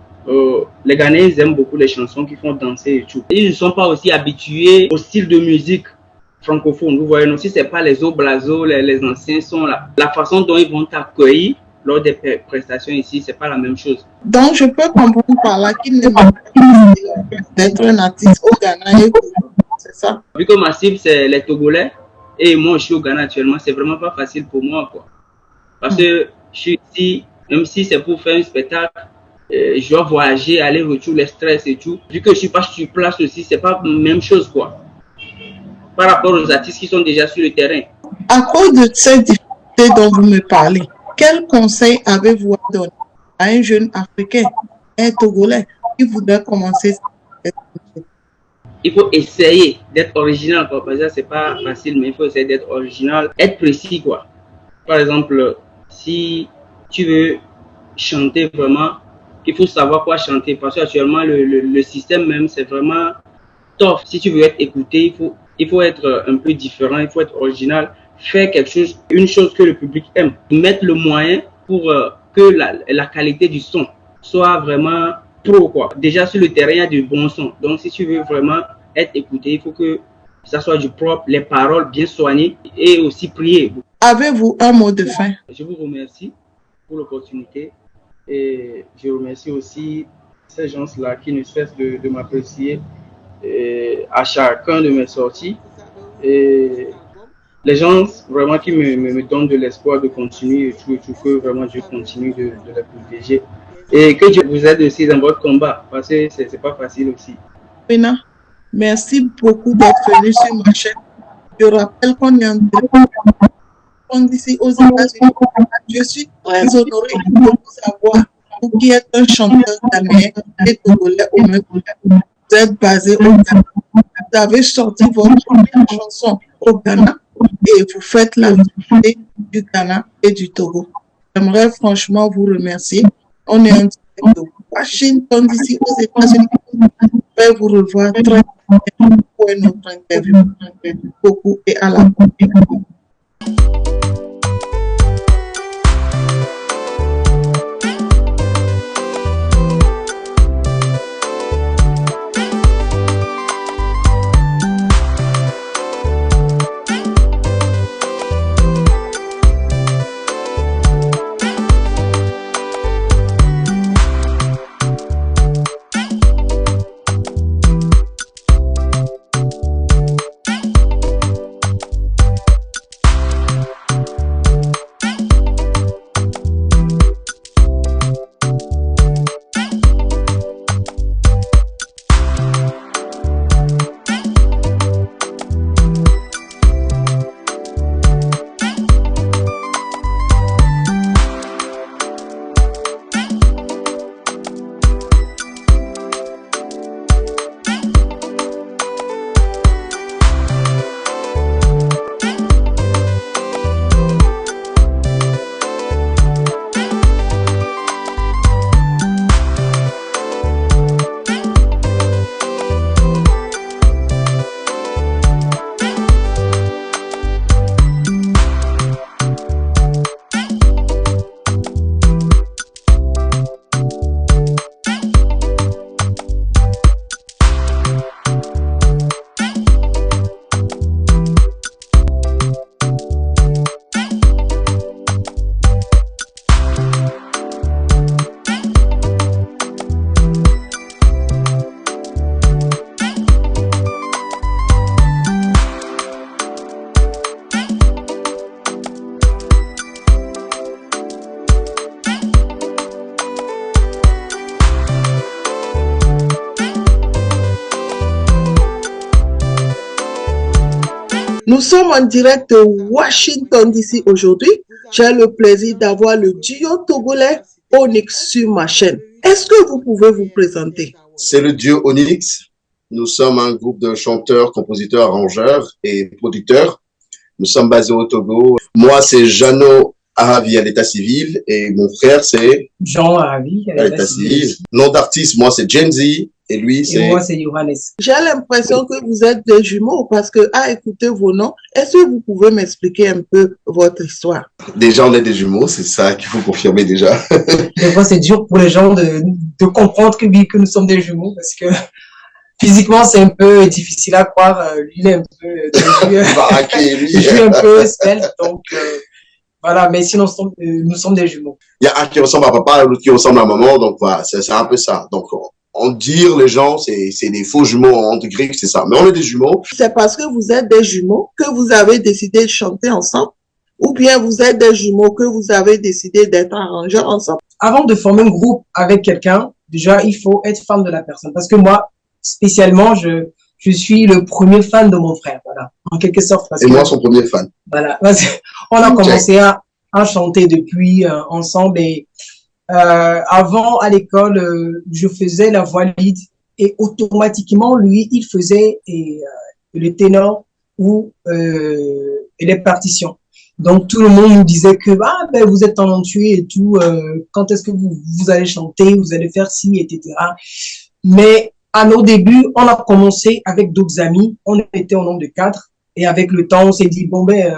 les Ghanéens aiment beaucoup les chansons qui font danser et tout. Ils ne sont pas aussi habitués au style de musique francophone. Vous voyez, si ce n'est pas les oblasos, les anciens sons, la façon dont ils vont t'accueillir lors des prestations ici, ce n'est pas la même chose. Donc, je peux comprendre par là qu'il ne m'a pas d'être un artiste au Ghana, c'est ça? Vu que ma cible, c'est les Togolais, et moi, je suis au Ghana actuellement, c'est vraiment pas facile pour moi, quoi. Parce que je suis ici, même si c'est pour faire un spectacle, je dois voyager, aller-retour, le stress et tout. Vu que je suis pas sur place aussi, c'est pas la même chose, quoi. Par rapport aux artistes qui sont déjà sur le terrain. À cause de cette difficulté dont vous me parlez, quel conseil avez-vous à donner à un jeune Africain, un Togolais, qui voudrait commencer cette activité? Il faut essayer d'être original, quoi. Parce que c'est pas facile, mais il faut essayer d'être original, être précis, quoi. Par exemple, si tu veux chanter vraiment, il faut savoir quoi chanter. Parce qu'actuellement, le système même, c'est vraiment tough. Si tu veux être écouté, il faut être un peu différent, il faut être original, faire quelque chose, une chose que le public aime, mettre le moyen pour que la qualité du son soit vraiment pro, quoi. Déjà sur le terrain, il y a du bon son. Donc si tu veux vraiment être écouté, il faut que ça soit du propre, les paroles bien soignées et aussi prier. Avez-vous un mot de fin? Je vous remercie pour l'opportunité et je remercie aussi ces gens-là qui ne cessent de m'apprécier à chacun de mes sorties. Et les gens vraiment qui me donnent de l'espoir de continuer et tout, que vraiment je continue de les privilégier. Et que Dieu vous aide aussi dans votre combat, parce que c'est pas facile aussi. Pena, merci beaucoup d'être venu sur ma chaîne. Je rappelle qu'on est en ici aux États-Unis. Je suis très honorée de vous avoir, vous qui êtes un chanteur ghanéen et togolais au même temps. Vous êtes basé au Ghana. Vous avez sorti votre première chanson au Ghana et vous faites la visite du Ghana et du Togo. J'aimerais franchement vous remercier. On est en direct de Washington, d'ici aux États-Unis. Je vais vous revoir très pour notre interview. Beaucoup et à la prochaine. Nous sommes en direct de Washington DC aujourd'hui. J'ai le plaisir d'avoir le duo togolais Onyx sur ma chaîne. Est-ce que vous pouvez vous présenter? C'est le duo Onyx. Nous sommes un groupe de chanteurs, compositeurs, arrangeurs et producteurs. Nous sommes basés au Togo. Moi, c'est Jeannot Aravi à l'état civil et mon frère, c'est Jean Aravi à l'état civil. Nom d'artiste, moi, c'est Gen Z. Et lui, c'est... Et moi, c'est Johannes. J'ai l'impression que vous êtes des jumeaux parce que, à écouter vos noms, est-ce que vous pouvez m'expliquer un peu votre histoire? Déjà, on est des jumeaux, c'est ça qu'il faut confirmer déjà. Des fois, c'est dur pour les gens de comprendre que nous sommes des jumeaux parce que physiquement, c'est un peu difficile à croire. Lui, il est un peu... baraqué, lui. Je suis un peu svelte, donc... voilà, mais sinon, nous sommes des jumeaux. Il y a un qui ressemble à papa, l'autre qui ressemble à maman, donc voilà, c'est un peu ça. Donc, on dire les gens, c'est des faux jumeaux entre griffes, c'est ça. Mais on est des jumeaux. C'est parce que vous êtes des jumeaux que vous avez décidé de chanter ensemble? Ou bien vous êtes des jumeaux que vous avez décidé d'être arrangeurs ensemble? Avant de former un groupe avec quelqu'un, déjà, il faut être fan de la personne. Parce que moi, spécialement, je suis le premier fan de mon frère, voilà, en quelque sorte. Parce et moi, son premier fan. Voilà, on a commencé à chanter depuis ensemble et avant, à l'école, je faisais la voix lead et automatiquement, lui, il faisait le ténor ou les partitions. Donc, tout le monde nous disait que ben, vous êtes talentueux et tout, quand est-ce que vous allez chanter, vous allez faire ci, etc. Mais à nos débuts, on a commencé avec d'autres amis, on était au nombre de 4 et avec le temps, on s'est dit, bon ben,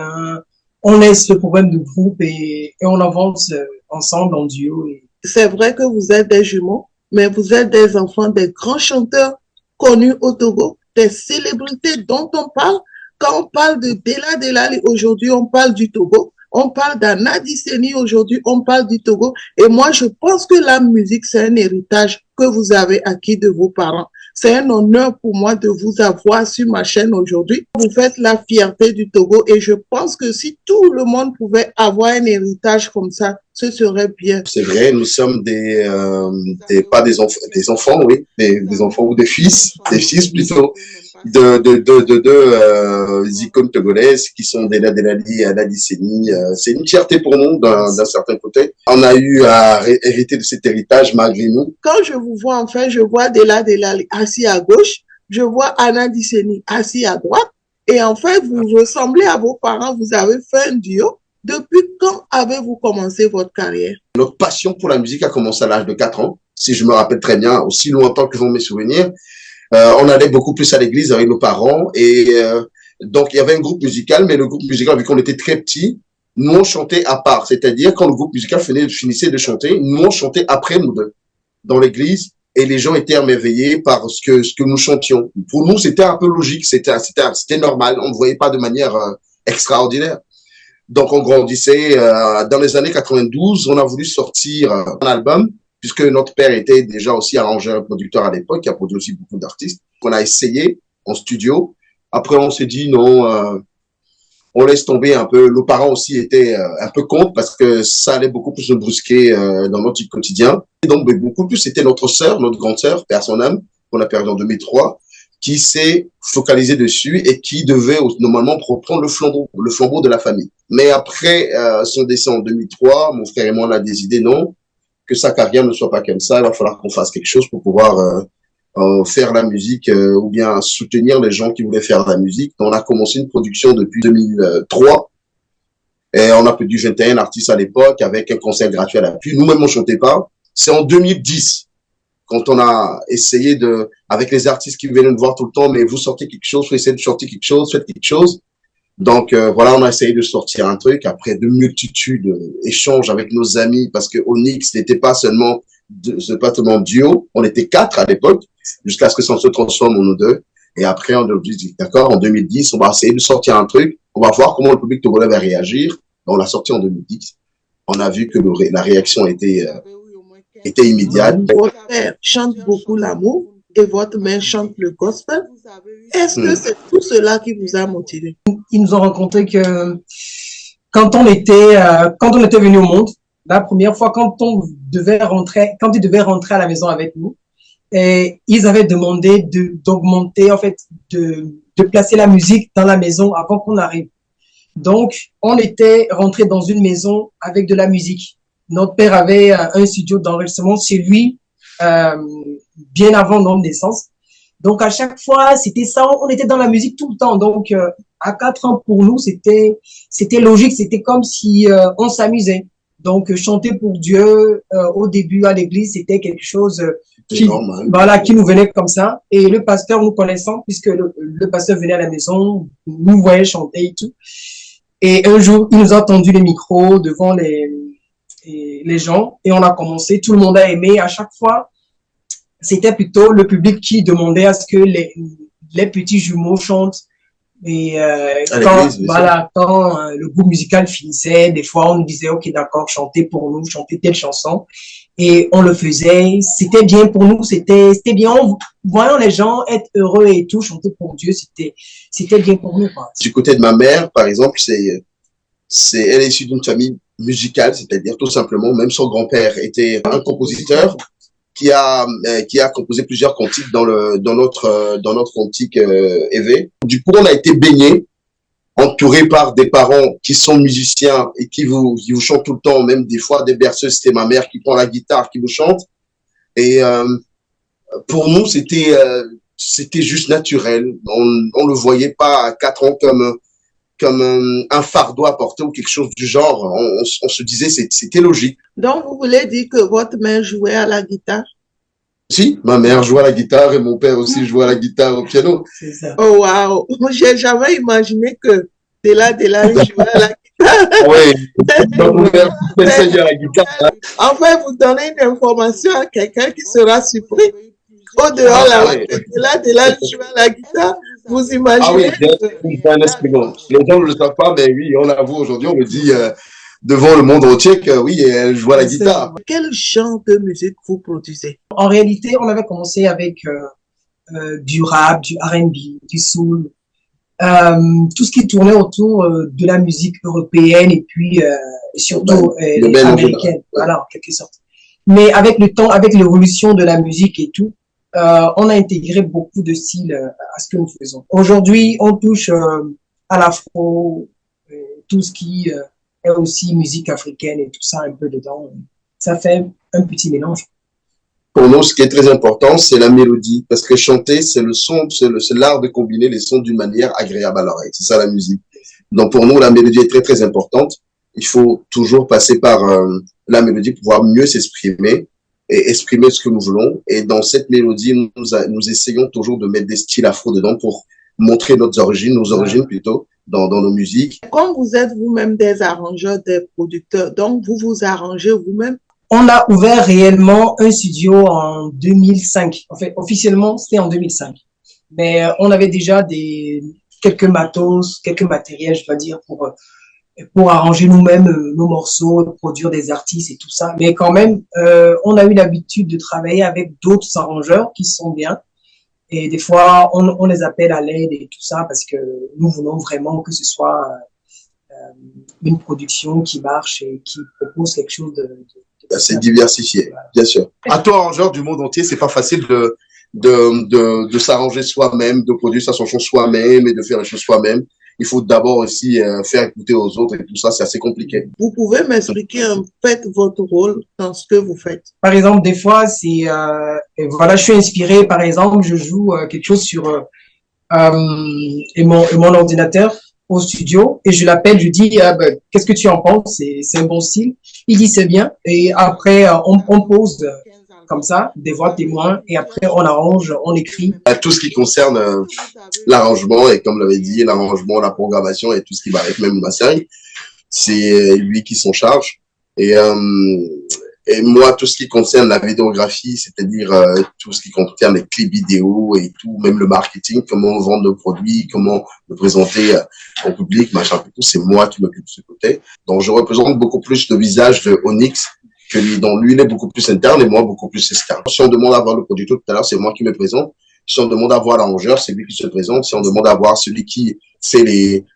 on laisse le problème de groupe et on avance ensemble en duo. C'est vrai que vous êtes des jumeaux, mais vous êtes des enfants des grands chanteurs connus au Togo, des célébrités dont on parle. Quand on parle de Della Delali, aujourd'hui, on parle du Togo. On parle d'Anna Disseni, aujourd'hui, on parle du Togo. Et moi, je pense que la musique, c'est un héritage que vous avez acquis de vos parents. C'est un honneur pour moi de vous avoir sur ma chaîne aujourd'hui. Vous faites la fierté du Togo et je pense que si tout le monde pouvait avoir un héritage comme ça, ce serait bien. C'est vrai, nous sommes pas des enfants, oui, des enfants ou des fils plutôt, de deux icônes togolaises qui sont Della Delali et Anna Disseni. C'est une fierté pour nous d'un certain côté. On a eu à hériter de cet héritage malgré nous. Quand je vous vois, enfin, je vois Della Delali assis à gauche, je vois Anna Disseni assis à droite, et en fait, vous ressemblez à vos parents, vous avez fait un duo. Depuis quand avez-vous commencé votre carrière? Notre passion pour la musique a commencé à l'âge de 4 ans, si je me rappelle très bien, aussi longtemps que dans mes souvenirs. On allait beaucoup plus à l'église avec nos parents et donc il y avait un groupe musical, mais le groupe musical, vu qu'on était très petits, nous on chantait à part. C'est-à-dire quand le groupe musical finissait de chanter, nous on chantait après nous deux dans l'église et les gens étaient émerveillés par ce que nous chantions. Pour nous, c'était un peu logique, c'était normal. On ne voyait pas de manière extraordinaire. Donc on grandissait. Dans les années 92, on a voulu sortir un album puisque notre père était déjà aussi arrangeur et producteur à l'époque, qui a produit aussi beaucoup d'artistes. On a essayé en studio. Après, on s'est dit non, on laisse tomber un peu. Nos parents aussi étaient un peu contre parce que ça allait beaucoup plus nous brusquer dans notre quotidien. Et donc, beaucoup plus, c'était notre sœur, notre grande sœur, père son âme, qu'on a perdu en 2003, qui s'est focalisée dessus et qui devait normalement reprendre le flambeau de la famille. Mais après son décès en 2003, mon frère et moi, on a décidé non, que sa carrière ne soit pas comme ça. Il va falloir qu'on fasse quelque chose pour pouvoir faire la musique ou bien soutenir les gens qui voulaient faire la musique. On a commencé une production depuis 2003 et on a produit 21 artistes à l'époque avec un concert gratuit à l'appui. Nous-mêmes, on chantait pas. C'est en 2010 quand on a essayé avec les artistes qui venaient nous voir tout le temps, mais vous sortez quelque chose, vous essayez de sortir quelque chose, faites quelque chose. Donc voilà, on a essayé de sortir un truc après de multitudes d'échanges avec nos amis parce que Onyx n'était pas seulement duo, on était 4 à l'époque jusqu'à ce que ça se transforme en nous deux. Et après on a dit d'accord, en 2010 on va essayer de sortir un truc, on va voir comment le public togolais va réagir. On l'a sorti en 2010. On a vu que la réaction était immédiate. Votre père chante beaucoup l'amour et votre mère chante le gospel. Est-ce que c'est tout cela qui vous a motivé? Ils nous ont rencontré que quand on était venu au monde, la première fois quand ils devaient rentrer à la maison avec nous, et ils avaient demandé d'augmenter, en fait, de placer la musique dans la maison avant qu'on arrive. Donc, on était rentré dans une maison avec de la musique. Notre père avait un studio d'enregistrement chez lui, bien avant notre naissance. Donc, à chaque fois, c'était ça, on était dans la musique tout le temps. Donc, à 4 ans, pour nous, c'était logique, c'était comme si on s'amusait. Donc, chanter pour Dieu au début à l'église, c'était quelque chose qui nous venait comme ça. Et le pasteur, nous connaissant, puisque le pasteur venait à la maison, nous voyait chanter et tout. Et un jour, il nous a tendu les micros devant les gens et on a commencé. Tout le monde a aimé. À chaque fois, c'était plutôt le public qui demandait à ce que les petits jumeaux chantent. Et quand le groupe musical finissait, des fois on nous disait ok d'accord, chantez pour nous, chantez telle chanson, et on le faisait. C'était bien pour nous, c'était bien. Voyant les gens être heureux et tout, chanter pour Dieu, c'était bien pour nous, quoi. Du côté de ma mère, par exemple, elle est issue d'une famille musicale, c'est-à-dire tout simplement, même son grand-père était un compositeur qui a composé plusieurs cantiques dans notre cantique éveil. Du coup, on a été baigné, entouré par des parents qui sont musiciens et qui vous chantent tout le temps, même des fois des berceuses. C'était ma mère qui prend la guitare, qui vous chante. Et pour nous, c'était juste naturel. On le voyait pas à 4 ans comme un fardeau à porter ou quelque chose du genre. On se disait c'était logique. Donc, vous voulez dire que votre mère jouait à la guitare? Si, ma mère jouait à la guitare et mon père aussi jouait à la guitare au piano. C'est ça. Oh, waouh! J'ai jamais imaginé que Della jouait à la guitare. Oui, donc mon père enseignait à la guitare. Enfin, vous donnez une information à quelqu'un qui sera surpris. Au dehors, Della jouait à la guitare. Vous imaginez? C'est un instrument. Les gens ne le savent pas, mais oui, on l'avoue aujourd'hui, on le dit devant le monde entier que oui, elle joue à la guitare. Quel genre de musique vous produisez? En réalité, on avait commencé avec du rap, du R&B, du soul, tout ce qui tournait autour de la musique européenne et puis surtout américaine, voilà, en quelque sorte. Mais avec le temps, avec l'évolution de la musique et tout, on a intégré beaucoup de styles à ce que nous faisons. Aujourd'hui, on touche à l'afro, tout ce qui est aussi musique africaine et tout ça un peu dedans. Ça fait un petit mélange. Pour nous, ce qui est très important, c'est la mélodie. Parce que chanter, c'est l'art de combiner les sons d'une manière agréable à l'oreille. C'est ça la musique. Donc pour nous, la mélodie est très très importante. Il faut toujours passer par la mélodie pour pouvoir mieux s'exprimer. et exprimer ce que nous voulons. Et dans cette mélodie, nous essayons toujours de mettre des styles afro dedans pour montrer nos origines plutôt, dans nos musiques. Comme vous êtes vous-même des arrangeurs, des producteurs, donc vous vous arrangez vous-même? On a ouvert réellement un studio en 2005. En fait, officiellement, c'était en 2005. Mais on avait déjà quelques matos, quelques matériels, je vais dire, pour arranger nous-mêmes nos morceaux, produire des artistes et tout ça. Mais quand même, on a eu l'habitude de travailler avec d'autres arrangeurs qui sont bien. Et des fois, on les appelle à l'aide et tout ça parce que nous voulons vraiment que ce soit une production qui marche et qui propose quelque chose c'est diversifié, bien sûr. À toi, arrangeur du monde entier, c'est pas facile de s'arranger soi-même, de produire sa chanson soi-même et de faire les choses soi-même. Il faut d'abord aussi faire écouter aux autres et tout ça, c'est assez compliqué. Vous pouvez m'expliquer en fait votre rôle dans ce que vous faites? Par exemple, des fois, voilà, je suis inspiré, par exemple, je joue quelque chose sur mon ordinateur au studio et je l'appelle, je dis qu'est-ce que tu en penses? C'est un bon style. Il dit c'est bien et après on pose comme ça des voix témoins et après on arrange, on écrit. Tout ce qui concerne l'arrangement et comme l'avait dit, l'arrangement, la programmation et tout ce qui va avec, même le mastering, c'est lui qui s'en charge. Et moi, tout ce qui concerne la vidéographie, c'est-à-dire tout ce qui concerne les clips vidéo et tout, même le marketing, comment vendre nos produits, comment le présenter au public, machin, tout, c'est moi qui m'occupe de ce côté. Donc, je représente beaucoup plus le visage de Onyx que lui. Donc, lui, il est beaucoup plus interne et moi, beaucoup plus externe. Si on demande à voir le producteur tout à l'heure, c'est moi qui me présente. Si on demande à voir l'arrangeur, c'est lui qui se présente. Si on demande à voir celui qui fait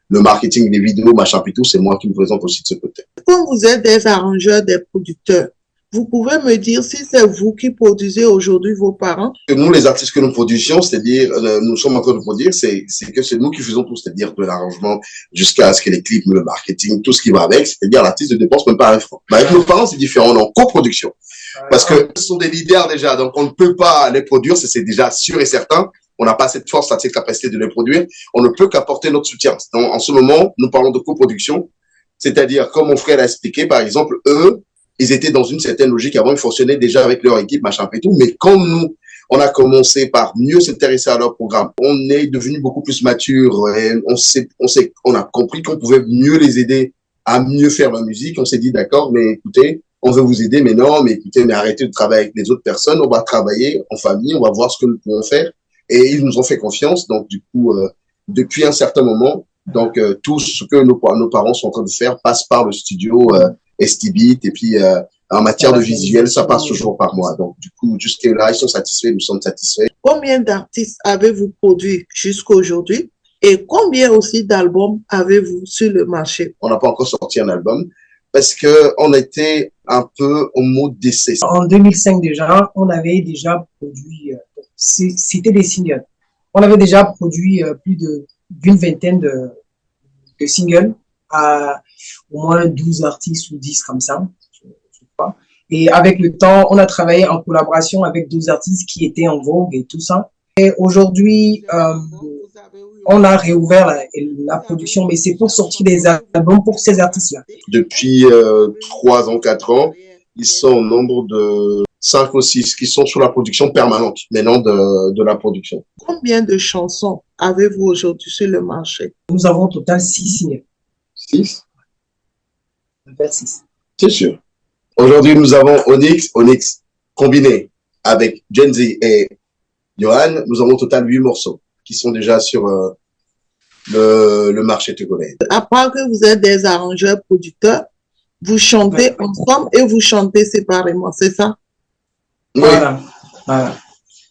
le marketing, les vidéos, machin, tout, c'est moi qui me présente aussi de ce côté. Quand vous êtes des arrangeurs, des producteurs, vous pouvez me dire si c'est vous qui produisez aujourd'hui vos parents? Nous, les artistes que nous produisions, c'est-à-dire, nous sommes en train de produire, c'est que c'est nous qui faisons tout, c'est-à-dire de l'arrangement jusqu'à ce que les clips, le marketing, tout ce qui va avec, c'est-à-dire l'artiste ne dépense même pas un franc. Mais avec nos parents, c'est différent, on est en coproduction. Parce que ce sont des leaders déjà, donc on ne peut pas les produire, c'est déjà sûr et certain. On n'a pas cette force, cette capacité de les produire. On ne peut qu'apporter notre soutien. Donc, en ce moment, nous parlons de coproduction, c'est-à-dire, comme mon frère l'a expliqué, par exemple, eux, ils étaient dans une certaine logique avant, ils fonctionnaient déjà avec leur équipe, machin et tout. Mais comme nous, on a commencé par mieux s'intéresser à leur programme, on est devenu beaucoup plus mature et on a compris qu'on pouvait mieux les aider à mieux faire la musique. On s'est dit, d'accord, mais écoutez, on veut vous aider, mais non, mais écoutez, mais arrêtez de travailler avec les autres personnes. On va travailler en famille, on va voir ce que nous pouvons faire. Et ils nous ont fait confiance. Donc, du coup, depuis un certain moment, donc tout ce que nos parents sont en train de faire passe par le studio STBeat et puis en matière de visuel, ça passe toujours par moi. Donc du coup, jusque-là, ils sont satisfaits, nous sommes satisfaits. Combien d'artistes avez-vous produit jusqu'à aujourd'hui et combien aussi d'albums avez-vous sur le marché? On n'a pas encore sorti un album parce que on était un peu au mode d'essai. En 2005 déjà, on avait déjà produit, c'était des singles. On avait déjà produit plus d'une vingtaine de singles à au moins 12 artistes ou 10 comme ça, je crois. Et avec le temps, on a travaillé en collaboration avec 12 artistes qui étaient en vogue et tout ça. Et aujourd'hui, on a réouvert la production, mais c'est pour sortir des albums pour ces artistes-là. Depuis 3 ans, 4 ans, ils sont au nombre de 5 ou 6 qui sont sur la production permanente, maintenant de la production. Combien de chansons avez-vous aujourd'hui sur le marché? Nous avons au total 6 signés. 6? 26. C'est sûr. Aujourd'hui, nous avons Onyx combiné avec Gen Z et Johan. Nous avons au total 8 morceaux qui sont déjà sur le marché togolais. À part que vous êtes des arrangeurs, producteurs, vous chantez ensemble et vous chantez séparément, c'est ça? Oui. Voilà.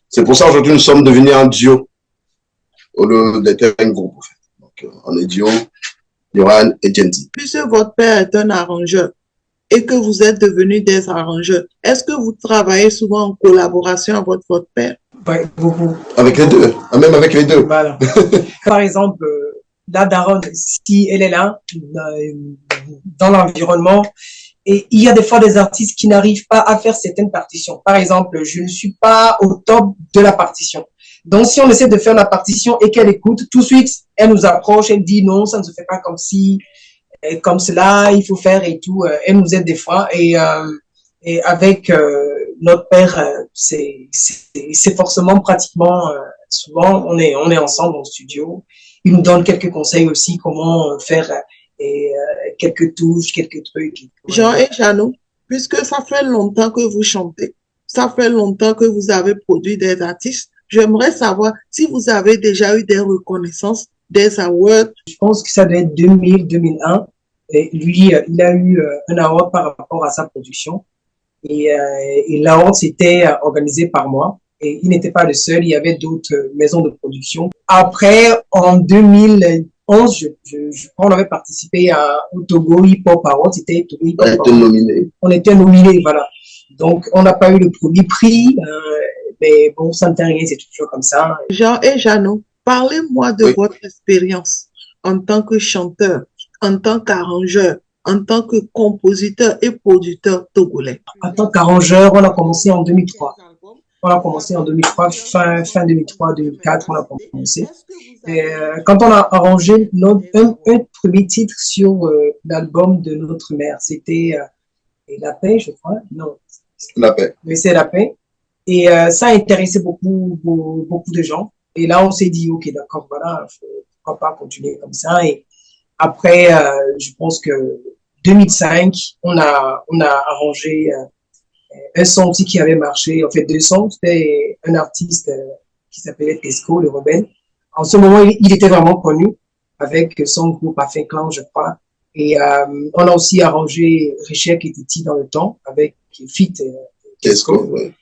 C'est pour ça aujourd'hui nous sommes devenus un duo au lieu d'être un groupe. En fait. Donc, on est duo, Johan et Gen Z. Puisque votre père est un arrangeur et que vous êtes devenus des arrangeurs, est-ce que vous travaillez souvent en collaboration avec votre père? Oui, beaucoup. Avec les deux, même avec les deux. Voilà. Par exemple, la daronne, si elle est là, dans l'environnement, et il y a des fois des artistes qui n'arrivent pas à faire certaines partitions. Par exemple, je ne suis pas au top de la partition. Donc, si on essaie de faire la partition et qu'elle écoute, tout de suite, elle nous approche, elle dit non, ça ne se fait pas comme si, comme cela, il faut faire et tout. Elle nous aide des fois. Et avec notre père, c'est forcément pratiquement, souvent, on est ensemble en studio. Il nous donne quelques conseils aussi, comment faire quelques touches, quelques trucs. Jean et Jeannot, puisque ça fait longtemps que vous chantez, ça fait longtemps que vous avez produit des artistes, j'aimerais savoir si vous avez déjà eu des reconnaissances, des awards. Je pense que ça doit être 2000-2001. Et lui, il a eu un award par rapport à sa production. Et l'award, c'était organisé par moi. Et il n'était pas le seul, il y avait d'autres maisons de production. Après, en 2011, je crois qu'on avait participé au Togo Hip Hop Award. C'était Togo Hip Hop Award. On était nominés. On était nominés, voilà. Donc, on n'a pas eu le premier prix, mais bon, ça ne fait rien, c'est toujours comme ça. Jean et Jeannot, parlez-moi de votre expérience en tant que chanteur, en tant qu'arrangeur, en tant que compositeur et producteur togolais. En tant qu'arrangeur, on a commencé en 2003. On a commencé en 2003, fin 2003, 2004, on a commencé. Et, quand on a arrangé un premier titre sur l'album de notre mère, c'était La Paix, je crois. Non. La Paix. Mais c'est La Paix. Et ça a intéressé beaucoup de gens. Et là, on s'est dit, OK, d'accord, voilà, pourquoi pas continuer comme ça. Et après, je pense que 2005, on a arrangé un son aussi qui avait marché, en fait deux sons. C'était un artiste qui s'appelait Tesco, le rebelle. En ce moment, il était vraiment connu avec son groupe Afin Clan, je crois. Et on a aussi arrangé Richek et Titi dans le temps avec Fit Tesco. Ouais.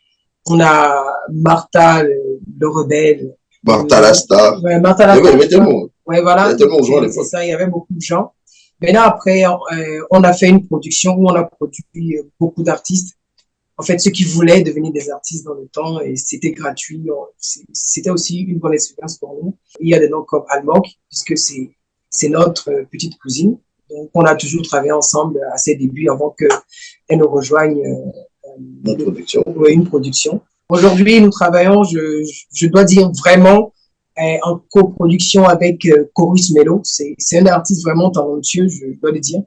On a Martha, le rebelle. Martha la star. Ouais, Martha la star. Il y avait tellement. Ouais, voilà. Il y avait tellement de gens à l'époque. C'est ça, il y avait beaucoup de gens. Maintenant, après, on a fait une production où on a produit beaucoup d'artistes. En fait, ceux qui voulaient devenir des artistes dans le temps, et c'était gratuit. C'était aussi une bonne expérience pour nous. Il y a des noms comme Almok, puisque c'est notre petite cousine. Donc, on a toujours travaillé ensemble à ses débuts avant qu'elle nous rejoigne une production. Aujourd'hui, nous travaillons, je dois dire vraiment, en coproduction avec Chorus Melo. C'est un artiste vraiment talentueux, je dois le dire.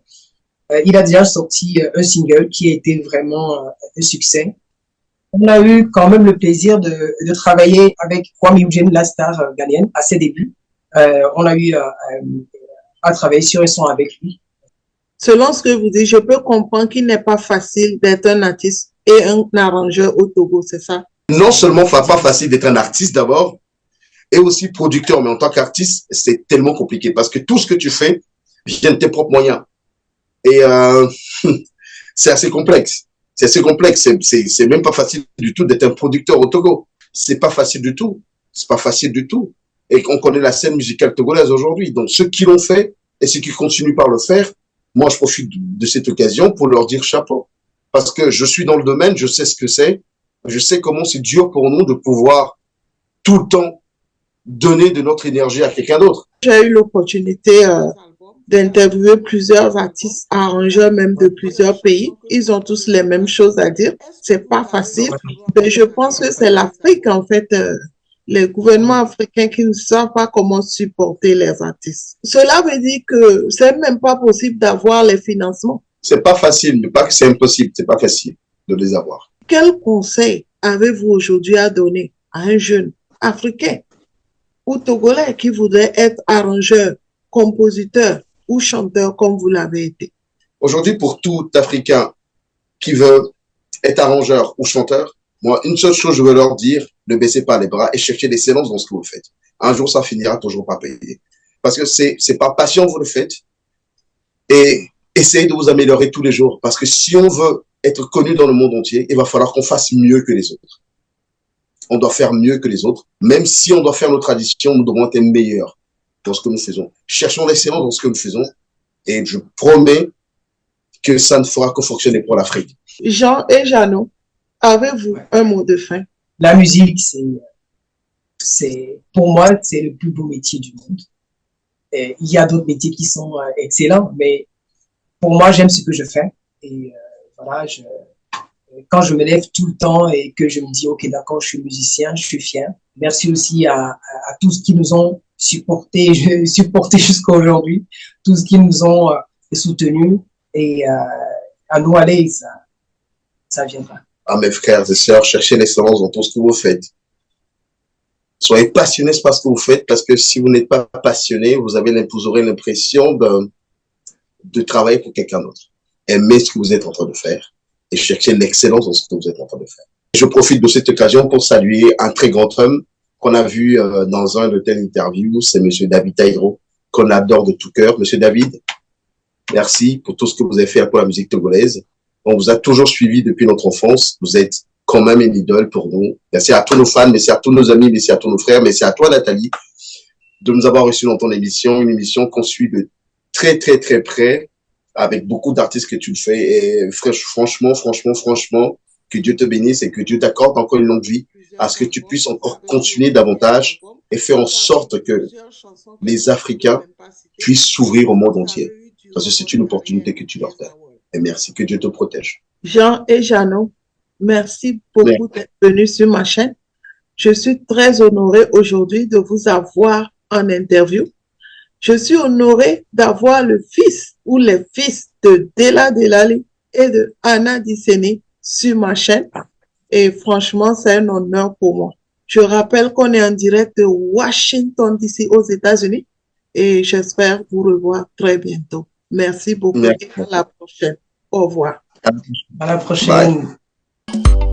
Il a déjà sorti un single qui a été vraiment un succès. On a eu quand même le plaisir de travailler avec Kwame Eugene, la star ghanéenne, à ses débuts. On a eu à travailler sur un son avec lui. Selon ce que vous dites, je peux comprendre qu'il n'est pas facile d'être un artiste et un arrangeur au Togo, c'est ça? Non seulement pas facile d'être un artiste d'abord, et aussi producteur, mais en tant qu'artiste, c'est tellement compliqué parce que tout ce que tu fais vient de tes propres moyens. Et c'est assez complexe. C'est assez complexe. C'est même pas facile du tout d'être un producteur au Togo. C'est pas facile du tout. C'est pas facile du tout. Et on connaît la scène musicale togolaise aujourd'hui. Donc ceux qui l'ont fait et ceux qui continuent par le faire, moi je profite de cette occasion pour leur dire chapeau. Parce que je suis dans le domaine, je sais ce que c'est. Je sais comment c'est dur pour nous de pouvoir tout le temps donner de notre énergie à quelqu'un d'autre. J'ai eu l'opportunité d'interviewer plusieurs artistes, arrangeurs même de plusieurs pays. Ils ont tous les mêmes choses à dire. C'est pas facile. Mais je pense que c'est l'Afrique, en fait, les gouvernements africains qui ne savent pas comment supporter les artistes. Cela veut dire que c'est même pas possible d'avoir les financements. C'est pas facile, mais pas que c'est impossible. C'est pas facile de les avoir. Quel conseil avez-vous aujourd'hui à donner à un jeune africain ou togolais qui voudrait être arrangeur, compositeur ou chanteur comme vous l'avez été? Aujourd'hui, pour tout Africain qui veut être arrangeur ou chanteur, moi, une seule chose, je veux leur dire, ne baissez pas les bras et cherchez l'excellence dans ce que vous faites. Un jour, ça finira toujours par payer. Parce que c'est par passion que vous le faites. Et essayez de vous améliorer tous les jours. Parce que si on veut être connu dans le monde entier, il va falloir qu'on fasse mieux que les autres. On doit faire mieux que les autres. Même si on doit faire nos traditions, nous devons être meilleurs dans ce que nous faisons. Cherchons l'excellence dans ce que nous faisons. Et je promets que ça ne fera que fonctionner pour l'Afrique. Jean et Jeannot, avez-vous un mot de fin? La musique, pour moi, c'est le plus beau métier du monde. Et il y a d'autres métiers qui sont excellents, mais pour moi, j'aime ce que je fais. Et voilà, quand je me lève tout le temps et que je me dis, OK, d'accord, je suis musicien, je suis fier. Merci aussi à tous qui nous ont supportés jusqu'à aujourd'hui, tous qui nous ont soutenus et à nous aller, ça viendra. à mes frères et sœurs, cherchez l'excellence dans tout ce que vous faites. Soyez passionnés par ce que vous faites, parce que si vous n'êtes pas passionné, vous aurez l'impression de travailler pour quelqu'un d'autre. Aimez ce que vous êtes en train de faire et cherchez l'excellence dans ce que vous êtes en train de faire. Je profite de cette occasion pour saluer un très grand homme qu'on a vu dans un de tes interviews, c'est Monsieur David Taïro, qu'on adore de tout cœur. Monsieur David, merci pour tout ce que vous avez fait pour la musique togolaise. On vous a toujours suivi depuis notre enfance. Vous êtes quand même une idole pour nous. Merci à tous nos fans, merci à tous nos amis, merci à tous nos frères, merci à toi Nathalie de nous avoir reçus dans ton émission, une émission qu'on suit de très très très près avec beaucoup d'artistes que tu le fais. Et franchement, que Dieu te bénisse et que Dieu t'accorde encore une longue vie à ce que tu puisses encore continuer davantage et faire en sorte que les Africains puissent s'ouvrir au monde entier. Parce que c'est une opportunité que tu leur fais. Et merci, que Dieu te protège. Jean et Jeannot, merci beaucoup d'être venus sur ma chaîne. Je suis très honorée aujourd'hui de vous avoir en interview. Je suis honorée d'avoir le fils ou les fils de Della Delali et de Anna Disseni sur ma chaîne. Et franchement, c'est un honneur pour moi. Je rappelle qu'on est en direct de Washington, D.C. aux États-Unis. Et j'espère vous revoir très bientôt. Merci beaucoup. Et à la prochaine. Au revoir. À la prochaine. Bye.